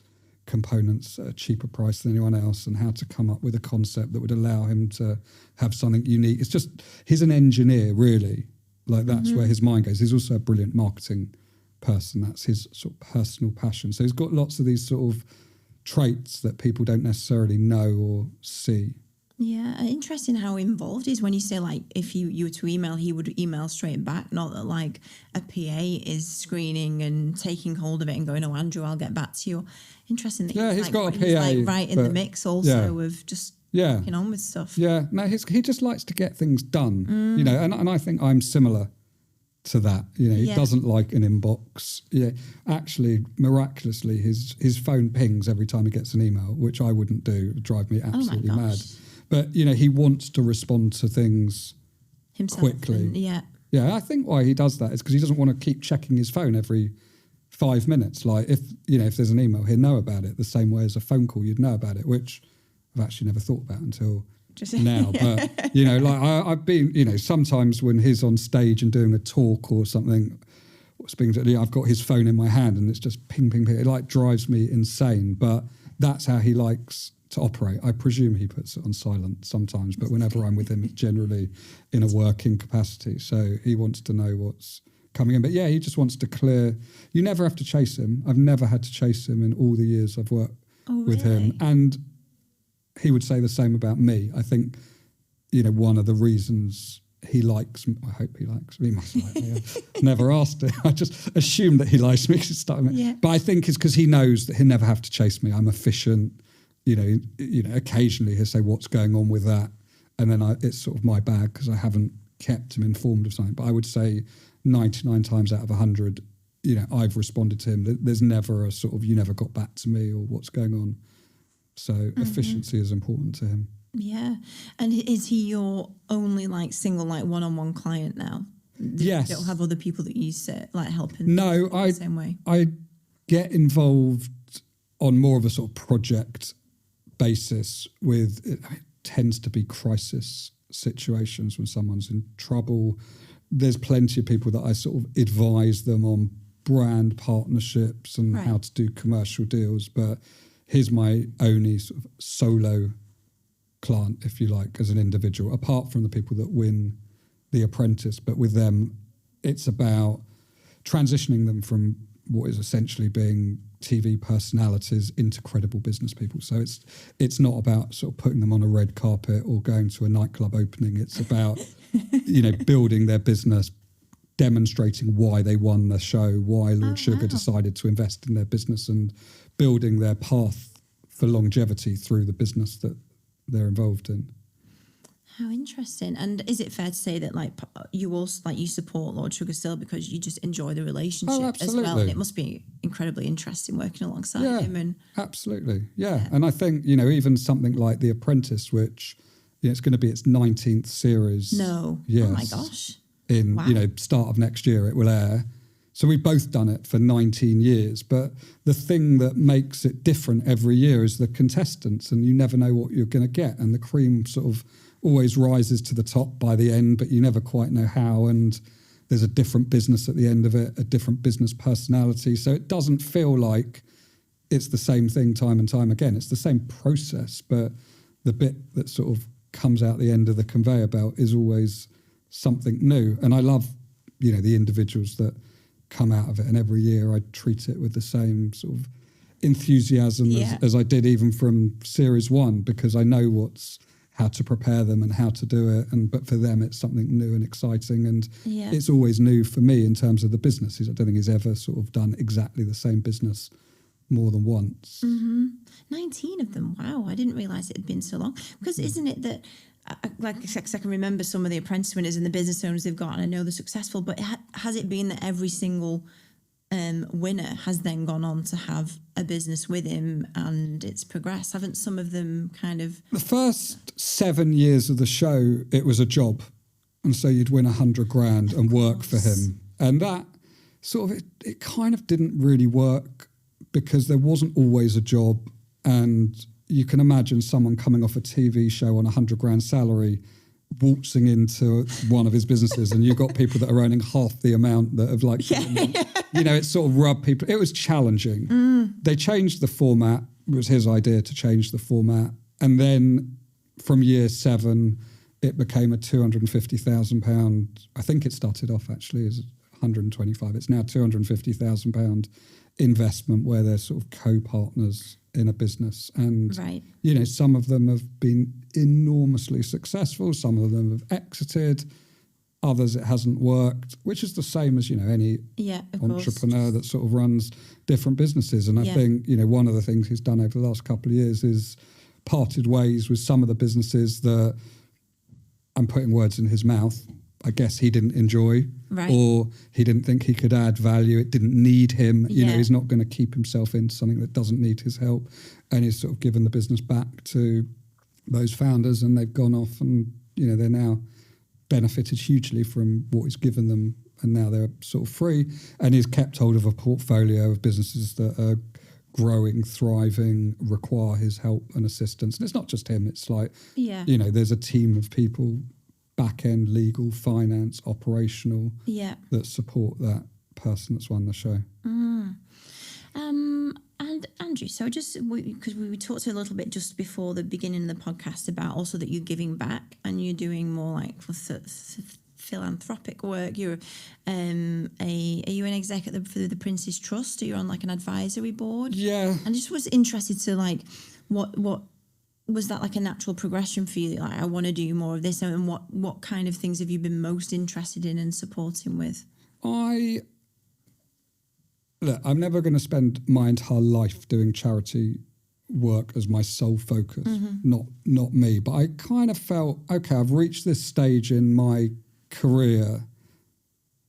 Speaker 2: components at a cheaper price than anyone else, and how to come up with a concept that would allow him to have something unique. It's just, he's an engineer, really. That's where his mind goes. He's also a brilliant marketing person. That's his sort of personal passion. So he's got lots of these sort of traits that people don't necessarily know or see.
Speaker 1: Yeah, interesting how involved he is when you say, like, if you were to email, he would email straight back, not that like a PA is screening and taking hold of it and going, oh, Andrew, I'll get back to you. Interesting that
Speaker 2: he's
Speaker 1: like,
Speaker 2: got a PA.
Speaker 1: He's like right in the mix also of just working on with stuff.
Speaker 2: Yeah, no, he just likes to get things done, you know, and I think I'm similar to that. You know, he doesn't like an inbox. Yeah, actually, miraculously, his phone pings every time he gets an email, which I wouldn't do. It would drive me absolutely mad. But, you know, he wants to respond to things himself quickly. Yeah, I think why he does that is because he doesn't want to keep checking his phone every 5 minutes. Like, if there's an email, he'll know about it the same way as a phone call, you'd know about it, which I've actually never thought about until now. But, you know, like I've been, you know, sometimes when he's on stage and doing a talk or something, I've got his phone in my hand and it's just ping, ping, ping. It like drives me insane. But that's how he likes to operate. I presume he puts it on silent sometimes, but whenever I'm with him, it's generally in a working capacity. So he wants to know what's coming in. But yeah, he just wants to clear. You never have to chase him. I've never had to chase him in all the years I've worked with him. And he would say the same about me. I think, you know, one of the reasons he likes me, I hope he likes me, he must like me. I've never asked him. I just assumed that he likes me. But I think it's because he knows that he'll never have to chase me. I'm efficient. You know, occasionally he'll say, what's going on with that? And then it's sort of my bag because I haven't kept him informed of something. But I would say 99 times out of 100, you know, I've responded to him. There's never a sort of, you never got back to me or what's going on. So efficiency is important to him. Yeah.
Speaker 1: And is he your only like single, like one-on-one client now?
Speaker 2: Yes.
Speaker 1: You don't have other people that you sit like helping
Speaker 2: the
Speaker 1: same way?
Speaker 2: I get involved on more of a sort of project basis with, it tends to be crisis situations when someone's in trouble. There's plenty of people that I sort of advise them on brand partnerships and how to do commercial deals, but here's my only sort of solo client, if you like, as an individual, apart from the people that win The Apprentice. But with them, it's about transitioning them from what is essentially being TV personalities into credible business people. So it's not about sort of putting them on a red carpet or going to a nightclub opening. It's about, you know, building their business, demonstrating why they won the show, why Lord Sugar decided to invest in their business, and building their path for longevity through the business that they're involved in.
Speaker 1: How interesting. And is it fair to say that like you also like you support Lord Sugar still because you just enjoy the relationship as well? And it must be incredibly interesting working alongside him. And
Speaker 2: absolutely. Yeah. And I think, you know, even something like The Apprentice, which, you know, it's going to be its 19th series.
Speaker 1: No.
Speaker 2: Yes.
Speaker 1: Oh my gosh.
Speaker 2: In, you know, start of next year it will air. So we've both done it for 19 years. But the thing that makes it different every year is the contestants, and you never know what you're going to get. And the cream sort of always rises to the top by the end, but you never quite know how. And there's a different business at the end of it, a different business personality. So it doesn't feel like it's the same thing time and time again. It's the same process, but the bit that sort of comes out the end of the conveyor belt is always something new. And I love, you know, the individuals that come out of it. And every year I treat it with the same sort of enthusiasm as I did even from series one, because I know how to prepare them and how to do it. But for them, it's something new and exciting. And it's always new for me in terms of the business. I don't think he's ever sort of done exactly the same business more than once.
Speaker 1: 19 of them. Wow. I didn't realise it had been so long. Because isn't it that, like I can remember some of the apprentice winners and the business owners they've got, and I know they're successful, but has it been that every single winner has then gone on to have a business with him and it's progressed? Haven't some of them kind of...
Speaker 2: The first 7 years of the show, it was a job. And so you'd win 100 grand and work for him. And that sort of, it kind of didn't really work because there wasn't always a job. And you can imagine someone coming off a TV show on 100 grand salary waltzing into one of his businesses, and you've got people that are earning half the amount that have like, you know, it sort of rubbed people. It was challenging. They changed the format. It was his idea to change the format. And then from year 7, it became a £250,000. I think it started off actually as 125. It's now £250,000 investment where they're sort of co-partners in a business. And,
Speaker 1: Right.
Speaker 2: you know, some of them have been enormously successful. Some of them have exited. Others, it hasn't worked, which is the same as, you know, any entrepreneur that sort of runs different businesses. And I think, you know, one of the things he's done over the last couple of years is parted ways with some of the businesses that, I'm putting words in his mouth, I guess he didn't enjoy, or he didn't think he could add value. It didn't need him. You know, he's not going to keep himself into something that doesn't need his help. And he's sort of given the business back to those founders, and they've gone off and, you know, they're now benefited hugely from what he's given them, and now they're sort of free. And he's kept hold of a portfolio of businesses that are growing, thriving, require his help and assistance. And it's not just him. It's like, you know, there's a team of people, back end, legal, finance, operational, that support that person that's run the show.
Speaker 1: And Andrew, so because we talked a little bit just before the beginning of the podcast about also that you're giving back and you're doing more like philanthropic work. You're are you an exec for the Prince's Trust? Are you on like an advisory board?
Speaker 2: Yeah.
Speaker 1: And just was interested to like what was that like a natural progression for you? Like, I want to do more of this, and what kind of things have you been most interested in and supporting with?
Speaker 2: Look, I'm never going to spend my entire life doing charity work as my sole focus, not me. But I kind of felt, okay, I've reached this stage in my career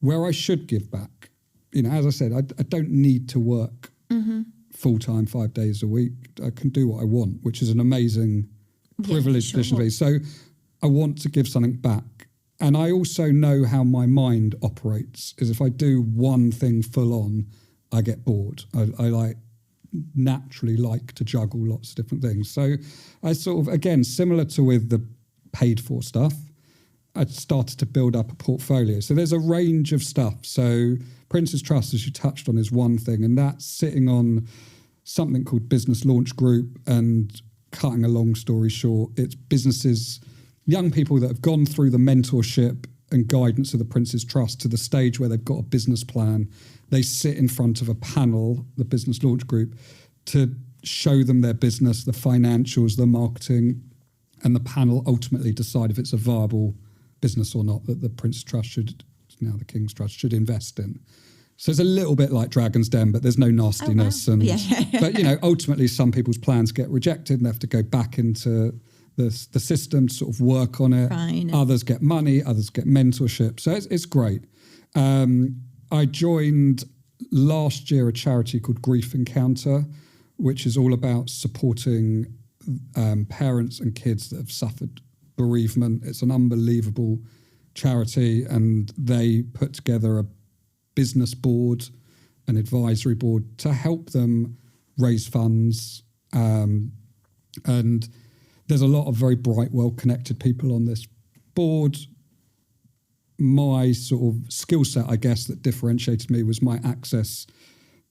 Speaker 2: where I should give back. You know, as I said, I don't need to work full-time 5 days a week. I can do what I want, which is an amazing privileged position to be. So I want to give something back. And I also know how my mind operates, is if I do one thing full on, I get bored. I naturally like to juggle lots of different things. So I sort of, again, similar to with the paid for stuff, I started to build up a portfolio. So there's a range of stuff. So Prince's Trust, as you touched on, is one thing, and that's sitting on something called Business Launch Group. And cutting a long story short, it's businesses, young people that have gone through the mentorship and guidance of the Prince's Trust to the stage where they've got a business plan. They sit in front of a panel, the Business Launch Group, to show them their business, the financials, the marketing, and the panel ultimately decide if it's a viable business or not that the Prince's Trust should, now the King's Trust, should invest in. So it's a little bit like Dragon's Den, but there's no nastiness.
Speaker 1: Oh, wow.
Speaker 2: But, you know, ultimately some people's plans get rejected and they have to go back into the system to sort of work on it.
Speaker 1: Fine.
Speaker 2: Others get money, others get mentorship. So it's great. I joined last year a charity called Grief Encounter, which is all about supporting parents and kids that have suffered bereavement. It's an unbelievable charity, and they put together a business board, an advisory board to help them raise funds. And there's a lot of very bright, well-connected people on this board. My sort of skill set, I guess, that differentiated me was my access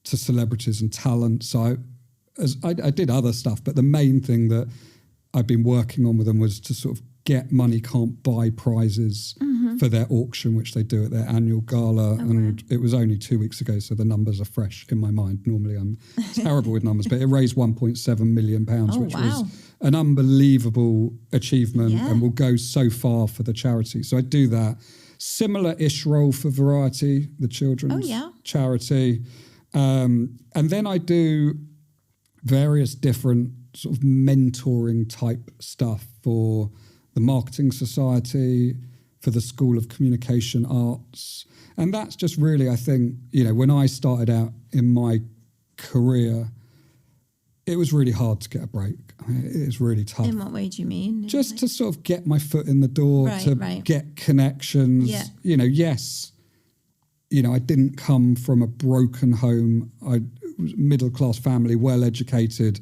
Speaker 2: to celebrities and talent. So I did other stuff, but the main thing that I've been working on with them was to sort of get money can't buy prizes for their auction, which they do at their annual gala. And it was only 2 weeks ago, so the numbers are fresh in my mind. Normally I'm terrible with numbers, but it raised £1.7 million, which was an unbelievable achievement and will go so far for the charity. So I do that. Similar-ish role for Variety, the children's charity. And then I do various different sort of mentoring type stuff for the Marketing Society, for the School of Communication Arts. And that's just really, I think, you know, when I started out in my career, it was really hard to get a break. I mean, it is really tough.
Speaker 1: In what way do you mean?
Speaker 2: Just to sort of get my foot in the door, get connections.
Speaker 1: Yeah.
Speaker 2: You know, yes, you know, I didn't come from a broken home. I was middle-class family, well-educated,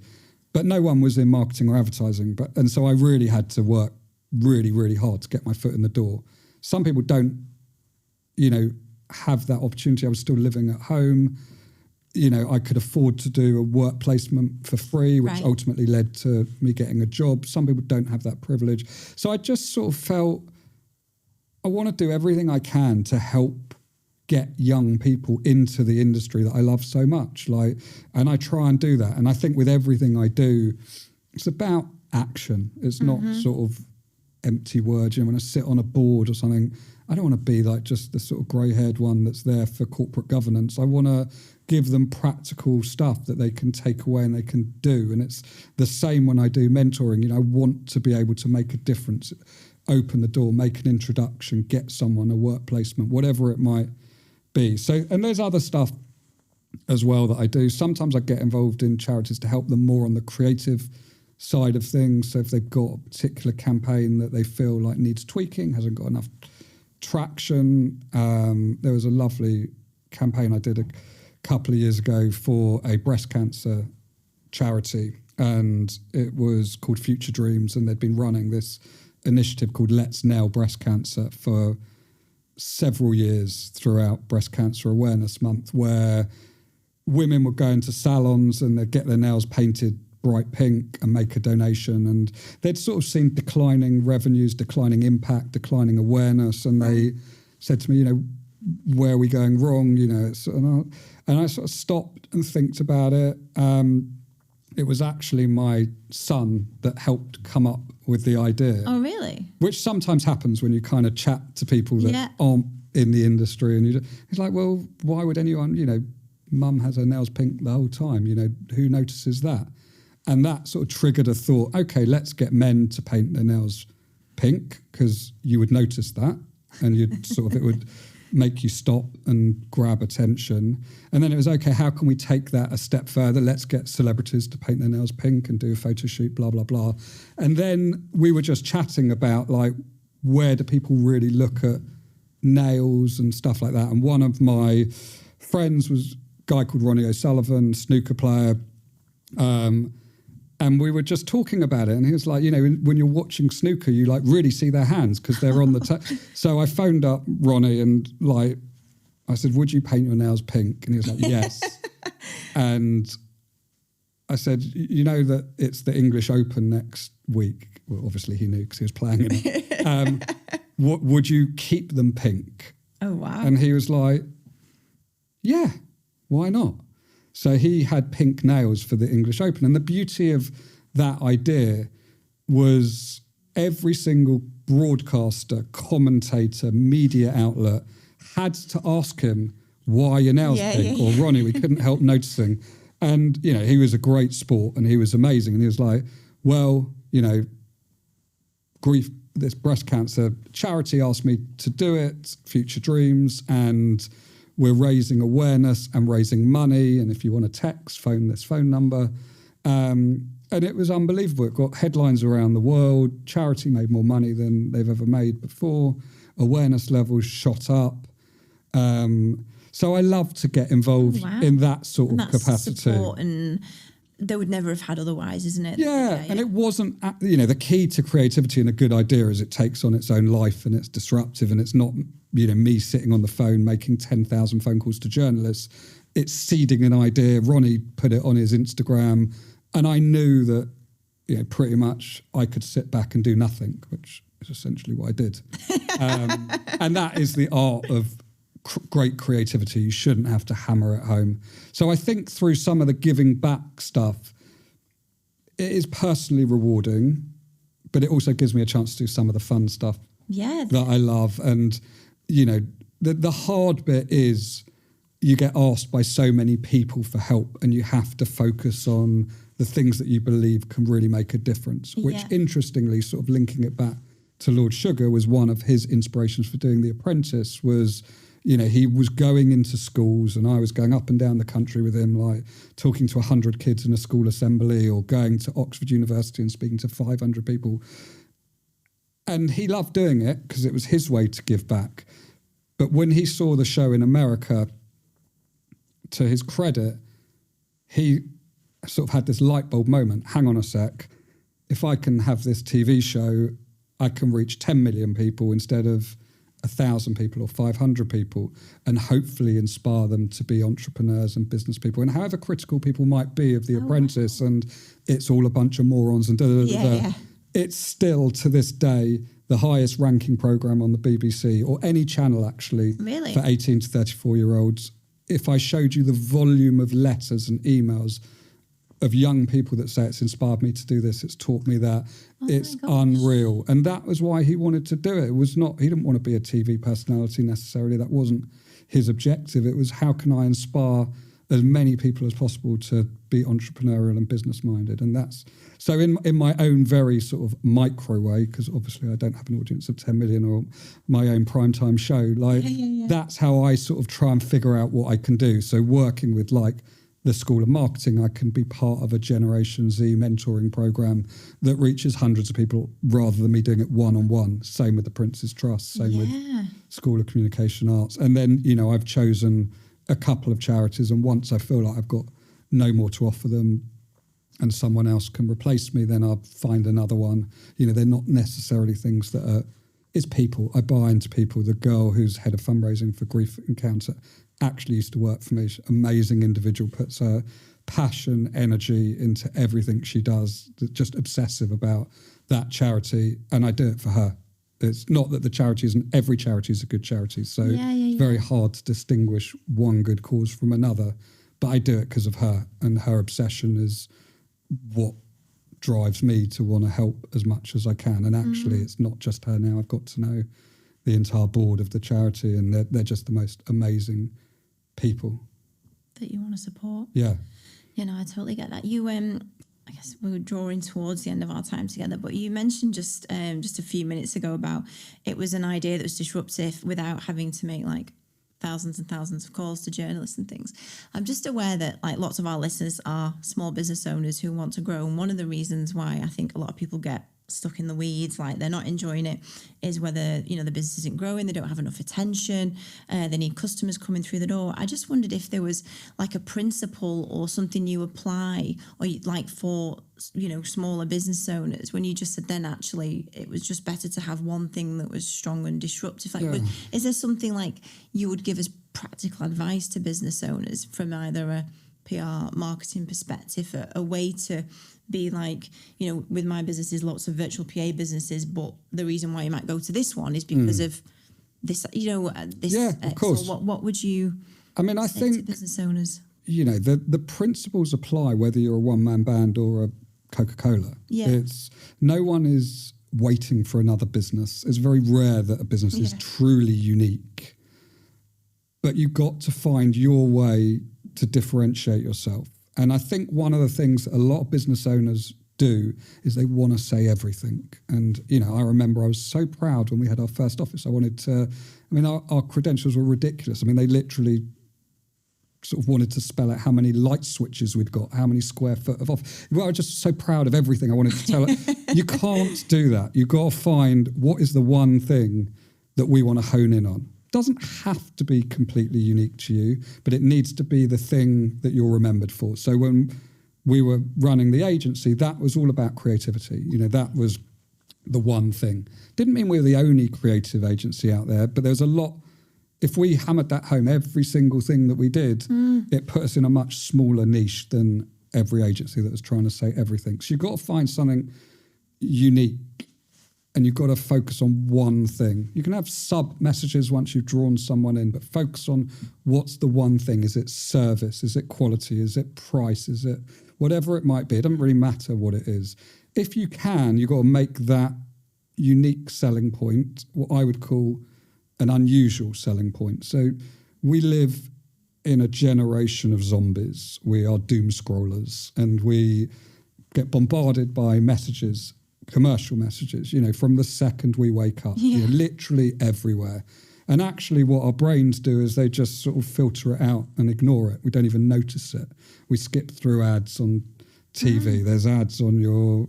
Speaker 2: but no one was in marketing or advertising. And so I really had to work really, really hard to get my foot in the door. Some people don't, you know, have that opportunity. I was still living at home. You know, I could afford to do a work placement for free, which ultimately led to me getting a job. Some people don't have that privilege. So I just sort of felt I want to do everything I can to help get young people into the industry that I love so much. And I try and do that. And I think with everything I do, it's about action. It's not sort of empty words. When I sit on a board or something, I don't want to be like just the sort of grey-haired one that's there for corporate governance. I want to give them practical stuff that they can take away and they can do. And it's the same when I do mentoring. I want to be able to make a difference, open the door, make an introduction, get someone a work placement, whatever it might be. So, and there's other stuff as well that I do. Sometimes I get involved in charities to help them more on the creative side of things. So if they've got a particular campaign that they feel like needs tweaking, hasn't got enough traction. There was a lovely campaign I did a couple of years ago for a breast cancer charity, and it was called Future Dreams, and they'd been running this initiative called Let's Nail Breast Cancer for several years throughout Breast Cancer Awareness Month, where women would go into salons and they'd get their nails painted bright pink and make a donation, and they'd sort of seen declining revenues, declining impact, declining awareness, and they said to me, where are we going wrong? And I sort of stopped and think about it. It was actually my son that helped come up with the idea.
Speaker 1: Oh, really?
Speaker 2: Which sometimes happens when you kind of chat to people that aren't in the industry, and he's like, well, why would anyone, mum has her nails pink the whole time, who notices that? And that sort of triggered a thought, okay, let's get men to paint their nails pink, because you would notice that, and it would make you stop and grab attention. And then it was, okay, how can we take that a step further? Let's get celebrities to paint their nails pink and do a photo shoot, blah, blah, blah. And then we were just chatting about, where do people really look at nails and stuff like that. And one of my friends was a guy called Ronnie O'Sullivan, snooker player, and we were just talking about it, and he was like, when you're watching snooker, you really see their hands because they're on the So I phoned up Ronnie and I said, would you paint your nails pink? And he was like, yes. And I said, that it's the English Open next week. Well, obviously he knew because he was playing in it. Would you keep them pink?
Speaker 1: Oh, wow.
Speaker 2: And he was like, yeah, why not? So he had pink nails for the English Open. And the beauty of that idea was every single broadcaster, commentator, media outlet had to ask him, why are your nails pink? Or Ronnie, we couldn't help noticing. And, he was a great sport and he was amazing. And he was like, well, grief, this breast cancer charity asked me to do it, Future Dreams, and we're raising awareness and raising money. And if you want to text, phone this phone number. And it was unbelievable. It got headlines around the world. Charity made more money than they've ever made before. Awareness levels shot up. So I love to get involved in that sort of capacity.
Speaker 1: Support and they would never have had otherwise, isn't it?
Speaker 2: Yeah, and it wasn't, the key to creativity and a good idea is it takes on its own life and it's disruptive, and it's not, me sitting on the phone making 10,000 phone calls to journalists. It's seeding an idea. Ronnie put it on his Instagram, and I knew that, pretty much I could sit back and do nothing, which is essentially what I did. And that is the art of great creativity. You shouldn't have to hammer it home. So I think through some of the giving back stuff, it is personally rewarding, but it also gives me a chance to do some of the fun stuff that I love. And, the hard bit is you get asked by so many people for help, and you have to focus on the things that you believe can really make a difference, which interestingly, sort of linking it back to Lord Sugar, was one of his inspirations for doing The Apprentice. Was he was going into schools, and I was going up and down the country with him, talking to 100 kids in a school assembly, or going to Oxford University and speaking to 500 people. And he loved doing it because it was his way to give back. But when he saw the show in America, to his credit, he sort of had this light bulb moment. Hang on a sec. If I can have this TV show, I can reach 10 million people instead of 1,000 people or 500 people, and hopefully inspire them to be entrepreneurs and business people. And however critical people might be of The Apprentice, and it's all a bunch of morons and it's still, to this day, the highest ranking programme on the BBC, or any channel actually,
Speaker 1: Really?
Speaker 2: for 18 to 34-year-olds. If I showed you the volume of letters and emails of young people that say it's inspired me to do this, it's taught me that, it's unreal. And that was why he wanted to do it. It was not, he didn't want to be a TV personality necessarily. That wasn't his objective. It was, how can I inspire as many people as possible to be entrepreneurial and business minded? And that's, so in my own very sort of micro way, because obviously I don't have an audience of 10 million or my own primetime show, like that's how I sort of try and figure out what I can do. So working with like the School of Marketing, I can be part of a Generation Z mentoring program that reaches hundreds of people rather than me doing it one-on-one. Same with the Prince's Trust, same with School of Communication Arts. And then, you know, I've chosen a couple of charities, and once I feel like I've got no more to offer them and someone else can replace me, then I'll find another one. You know, they're not necessarily things that are, it's people. I buy into people. The girl who's head of fundraising for Grief Encounter actually used to work for me. She's an amazing individual, puts her passion, energy into everything she does, just obsessive about that charity, and I do it for her. It's not that the charity isn't, every charity is a good charity, so it's very hard to distinguish one good cause from another, but I do it because of her, and her obsession is what drives me to want to help as much as I can. And actually it's not just her now. I've got to know the entire board of the charity, and they're just the most amazing people
Speaker 1: that you want to support.
Speaker 2: Yeah.
Speaker 1: You know, I totally get that. You, I guess we were drawing towards the end of our time together, but you mentioned just a few minutes ago about it was an idea that was disruptive without having to make like thousands and thousands of calls to journalists and things. I'm just aware that like lots of our listeners are small business owners who want to grow. And one of the reasons why I think a lot of people get stuck in the weeds, like they're not enjoying it, is whether, you know, the business isn't growing, they don't have enough attention, they need customers coming through the door. I just wondered if there was like a principle or something you apply, or like for, you know, smaller business owners, when you just said then actually it was just better to have one thing that was strong and disruptive. Like, is there something like you would give as practical advice to business owners from either a PR marketing perspective, a way to be like, you know, with my businesses, lots of virtual PA businesses, but the reason why you might go to this one is because of this, you know, this.
Speaker 2: Yeah, of course.
Speaker 1: So what would you say to business owners?
Speaker 2: You know, the principles apply whether you're a one-man band or a Coca-Cola. Yeah. It's, no one is waiting for another business. It's very rare that a business is truly unique. But you've got to find your way to differentiate yourself. And I think one of the things that a lot of business owners do is they want to say everything. And, you know, I remember I was so proud when we had our first office. I wanted to, I mean, our credentials were ridiculous. I mean, they literally sort of wanted to spell out how many light switches we'd got, how many square foot of office. Well, I was just so proud of everything I wanted to tell it. You can't do that. You've got to find what is the one thing that we want to hone in on. Doesn't have to be completely unique to you, but it needs to be the thing that you're remembered for. So when we were running the agency, that was all about creativity. You know, that was the one thing. Didn't mean we were the only creative agency out there, but there's a lot. If we hammered that home, every single thing that we did, it put us in a much smaller niche than every agency that was trying to say everything. So you've got to find something unique, and you've got to focus on one thing. You can have sub-messages once you've drawn someone in, but focus on what's the one thing. Is it service? Is it quality? Is it price? Is it whatever it might be? It doesn't really matter what it is. If you can, you've got to make that unique selling point, what I would call an unusual selling point. So we live in a generation of zombies. We are doom scrollers, and we get bombarded by messages, commercial messages, you know, from the second we wake up, you know, literally everywhere. And actually what our brains do is they just sort of filter it out and ignore it. We don't even notice it. We skip through ads on TV. There's ads on your,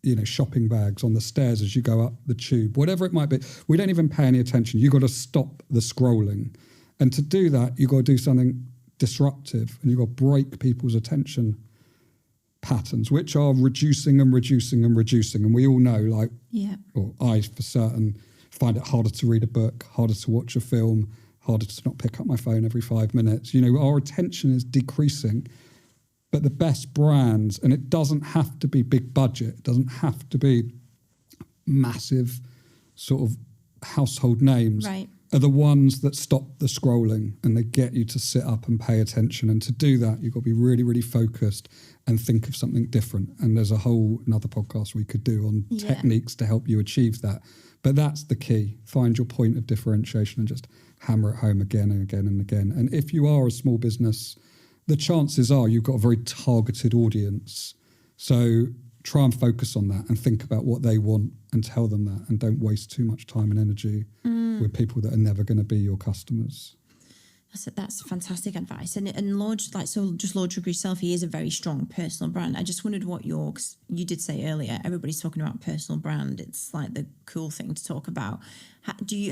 Speaker 2: you know, shopping bags, on the stairs as you go up the tube, whatever it might be. We don't even pay any attention. You've got to stop the scrolling. And to do that, you've got to do something disruptive, and you've got to break people's attention patterns, which are reducing and reducing and reducing. And we all know, like, or I for certain, find it harder to read a book, harder to watch a film, harder to not pick up my phone every 5 minutes. You know, our attention is decreasing. But the best brands, and it doesn't have to be big budget, it doesn't have to be massive sort of household names
Speaker 1: Right.
Speaker 2: are the ones that stop the scrolling and they get you to sit up and pay attention. And to do that, you've got to be really, really focused and think of something different. And there's a whole another podcast we could do on techniques to help you achieve that. But that's the key. Find your point of differentiation and just hammer it home again and again and again. And if you are a small business, the chances are you've got a very targeted audience. So try and focus on that and think about what they want and tell them that, and don't waste too much time and energy with people that are never going to be your customers.
Speaker 1: That's fantastic advice. And Lord, just Lord Sugar yourself, he is a very strong personal brand. I just wondered what you did say earlier, everybody's talking about personal brand. It's like the cool thing to talk about.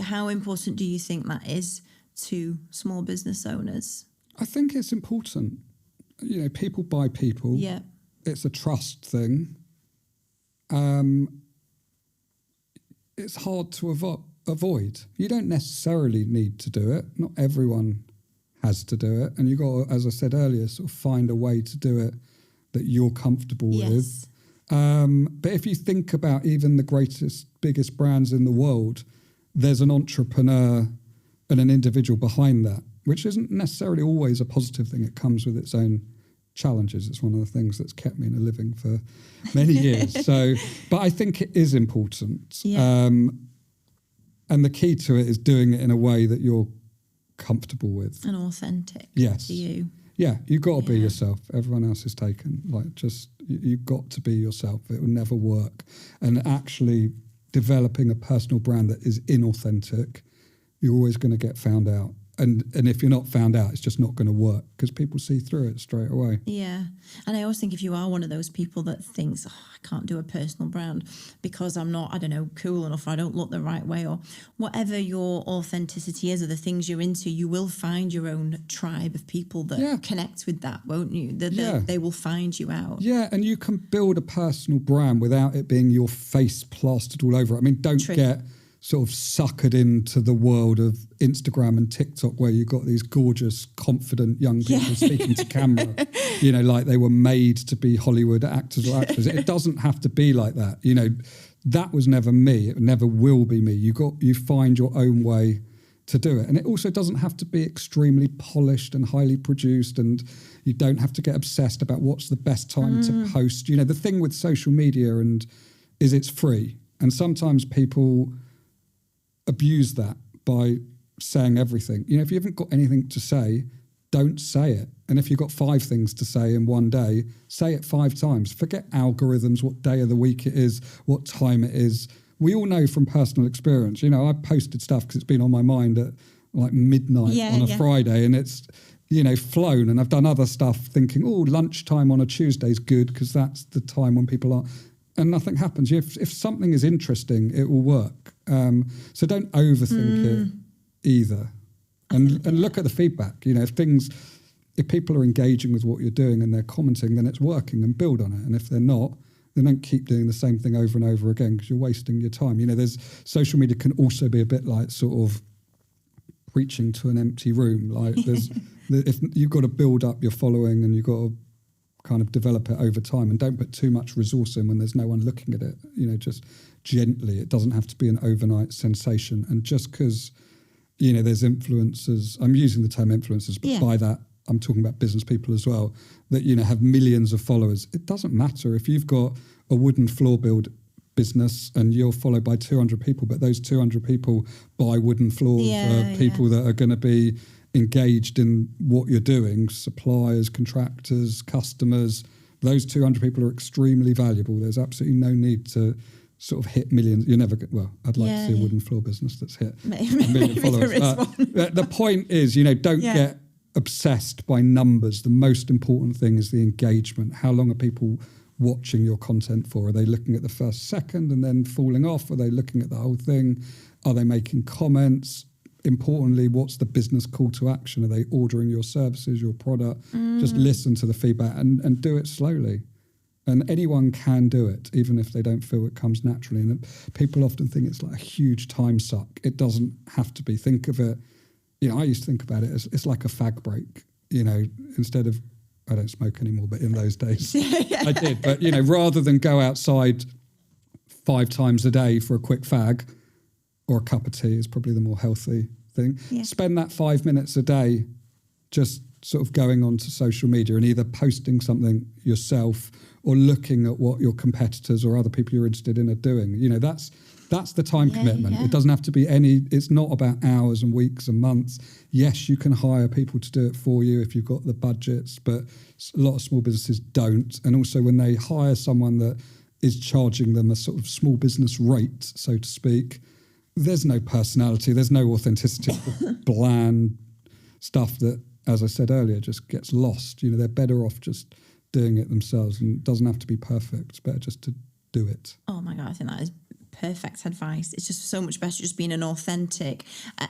Speaker 1: How important do you think that is to small business owners?
Speaker 2: I think it's important. You know, people buy people.
Speaker 1: Yeah.
Speaker 2: It's a trust thing. It's hard to avoid. You don't necessarily need to do it. Not everyone has to do it. And you've got to, as I said earlier, sort of find a way to do it that you're comfortable with. But if you think about even the greatest, biggest brands in the world, there's an entrepreneur and an individual behind that, which isn't necessarily always a positive thing. It comes with its own challenges. It's one of the things that's kept me in a living for many years. But I think it is important. Yeah. And the key to it is doing it in a way that you're comfortable with.
Speaker 1: And authentic
Speaker 2: to
Speaker 1: you.
Speaker 2: Yeah, you've got to be yourself. Everyone else is taken. You've got to be yourself. It will never work. And actually developing a personal brand that is inauthentic, you're always going to get found out. And if you're not found out, it's just not going to work because people see through it straight away. Yeah.
Speaker 1: And I always think if you are one of those people that thinks, I can't do a personal brand because I'm not, cool enough, or I don't look the right way, or whatever your authenticity is or the things you're into, you will find your own tribe of people that connect with that, won't you? They will find you out.
Speaker 2: Yeah, and you can build a personal brand without it being your face plastered all over it. I mean, don't get sort of suckered into the world of Instagram and TikTok where you've got these gorgeous, confident young people speaking to camera, like they were made to be Hollywood actors or actresses. It doesn't have to be like that. That was never me. It never will be me. You find your own way to do it. And it also doesn't have to be extremely polished and highly produced, and you don't have to get obsessed about what's the best time to post. The thing with social media is it's free. And sometimes people abuse that by saying everything. If you haven't got anything to say, don't say it. And if you've got 5 things to say in one day, say it 5 times. Forget algorithms, what day of the week it is, what time it is. We all know from personal experience. I posted stuff because it's been on my mind at like midnight on a Friday, and it's flown. And I've done other stuff thinking, lunchtime on a Tuesday is good because that's the time when people are. And nothing happens. If something is interesting, it will work. So don't overthink it either. And look at the feedback. If people are engaging with what you're doing and they're commenting, then it's working, and build on it. And if they're not, then don't keep doing the same thing over and over again because you're wasting your time. There's social media can also be a bit like sort of preaching to an empty room. Like if you've got to build up your following and you've got to kind of develop it over time, and don't put too much resource in when there's no one looking at it. Just gently. It doesn't have to be an overnight sensation. And just because there's influencers, I'm using the term influencers, but by that I'm talking about business people as well, that have millions of followers. It doesn't matter if you've got a wooden floor build business and you're followed by 200 people, but those 200 people buy wooden floors people that are going to be engaged in what you're doing, suppliers, contractors, customers. Those 200 people are extremely valuable. There's absolutely no need to sort of hit millions. You're never good. Well, I'd like to see a wooden floor business that's hit a million followers. The point is, don't get obsessed by numbers. The most important thing is the engagement. How long are people watching your content for? Are they looking at the first second and then falling off? Are they looking at the whole thing? Are they making comments? Importantly, what's the business call to action? Are they ordering your services, your product? Just listen to the feedback and do it slowly. And anyone can do it, even if they don't feel it comes naturally. And people often think it's like a huge time suck. It doesn't have to be. Think of it, I used to think about it as it's like a fag break, instead of, I don't smoke anymore, but in those days I did. But, rather than go outside 5 times a day for a quick fag, or a cup of tea is probably the more healthy thing.
Speaker 1: Yeah.
Speaker 2: Spend that 5 minutes a day just sort of going onto social media and either posting something yourself or looking at what your competitors or other people you're interested in are doing. You know, that's the time commitment.
Speaker 1: Yeah.
Speaker 2: It doesn't have to be it's not about hours and weeks and months. Yes, you can hire people to do it for you if you've got the budgets, but a lot of small businesses don't. And also when they hire someone that is charging them a sort of small business rate, so to speak, there's no personality, there's no authenticity, bland stuff that, as I said earlier, just gets lost. You know, they're better off just doing it themselves, and it doesn't have to be perfect. It's better just to do it.
Speaker 1: Oh my God, I think that is perfect advice. It's just so much better just being an authentic,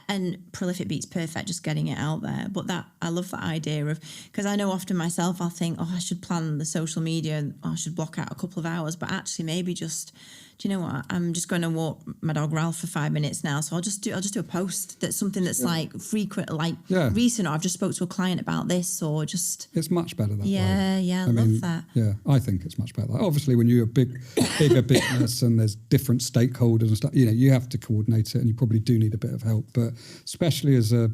Speaker 1: and prolific beats perfect, just getting it out there. But that, I love that idea of, because I know often myself, I'll think, I should plan the social media and I should block out a couple of hours, but actually maybe just, do you know what, I'm just going to walk my dog Ralph for 5 minutes now, so I'll just do a post that's something that's like frequent, like recent, or I've just spoke to a client about this, or just,
Speaker 2: it's much better that way.
Speaker 1: I love that.
Speaker 2: Yeah, I think it's much better. Like, obviously when you're a bigger business and there's different stakeholders and stuff, you know, you have to coordinate it, and you probably do need a bit of help. But especially as a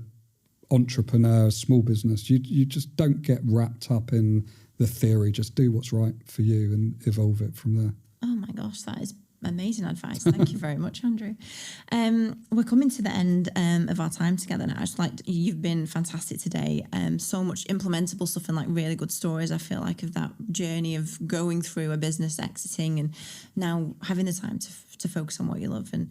Speaker 2: entrepreneur, small business, you just don't get wrapped up in the theory. Just do what's right for you and evolve it from there.
Speaker 1: Oh my gosh, that is amazing advice. Thank you very much, Andrew. We're coming to the end of our time together now. It's like, you've been fantastic today. So much implementable stuff and like really good stories, I feel like, of that journey of going through a business, exiting, and now having the time to focus on what you love and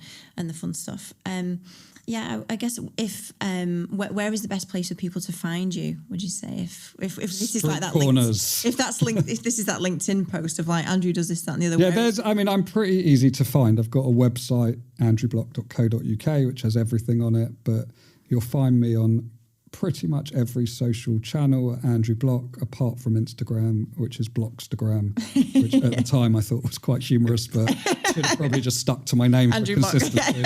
Speaker 1: the fun stuff. I guess if where is the best place for people to find you? Would you say if this is like that
Speaker 2: corners,
Speaker 1: if this is that LinkedIn post of like Andrew does this, that, and the other?
Speaker 2: Yeah, I'm pretty easy to find. I've got a website, andrewbloch.co.uk, which has everything on it. But you'll find me on pretty much every social channel at Andrew Bloch, apart from Instagram, which is Blockstagram, which at the time I thought was quite humorous, but should have probably just stuck to my name
Speaker 1: Andrew
Speaker 2: for consistency.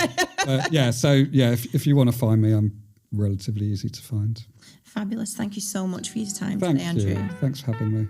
Speaker 2: If you want to find me, I'm relatively easy to find.
Speaker 1: Fabulous. Thank you so much for your time
Speaker 2: Thank
Speaker 1: today, Andrew.
Speaker 2: you. Thanks for having me.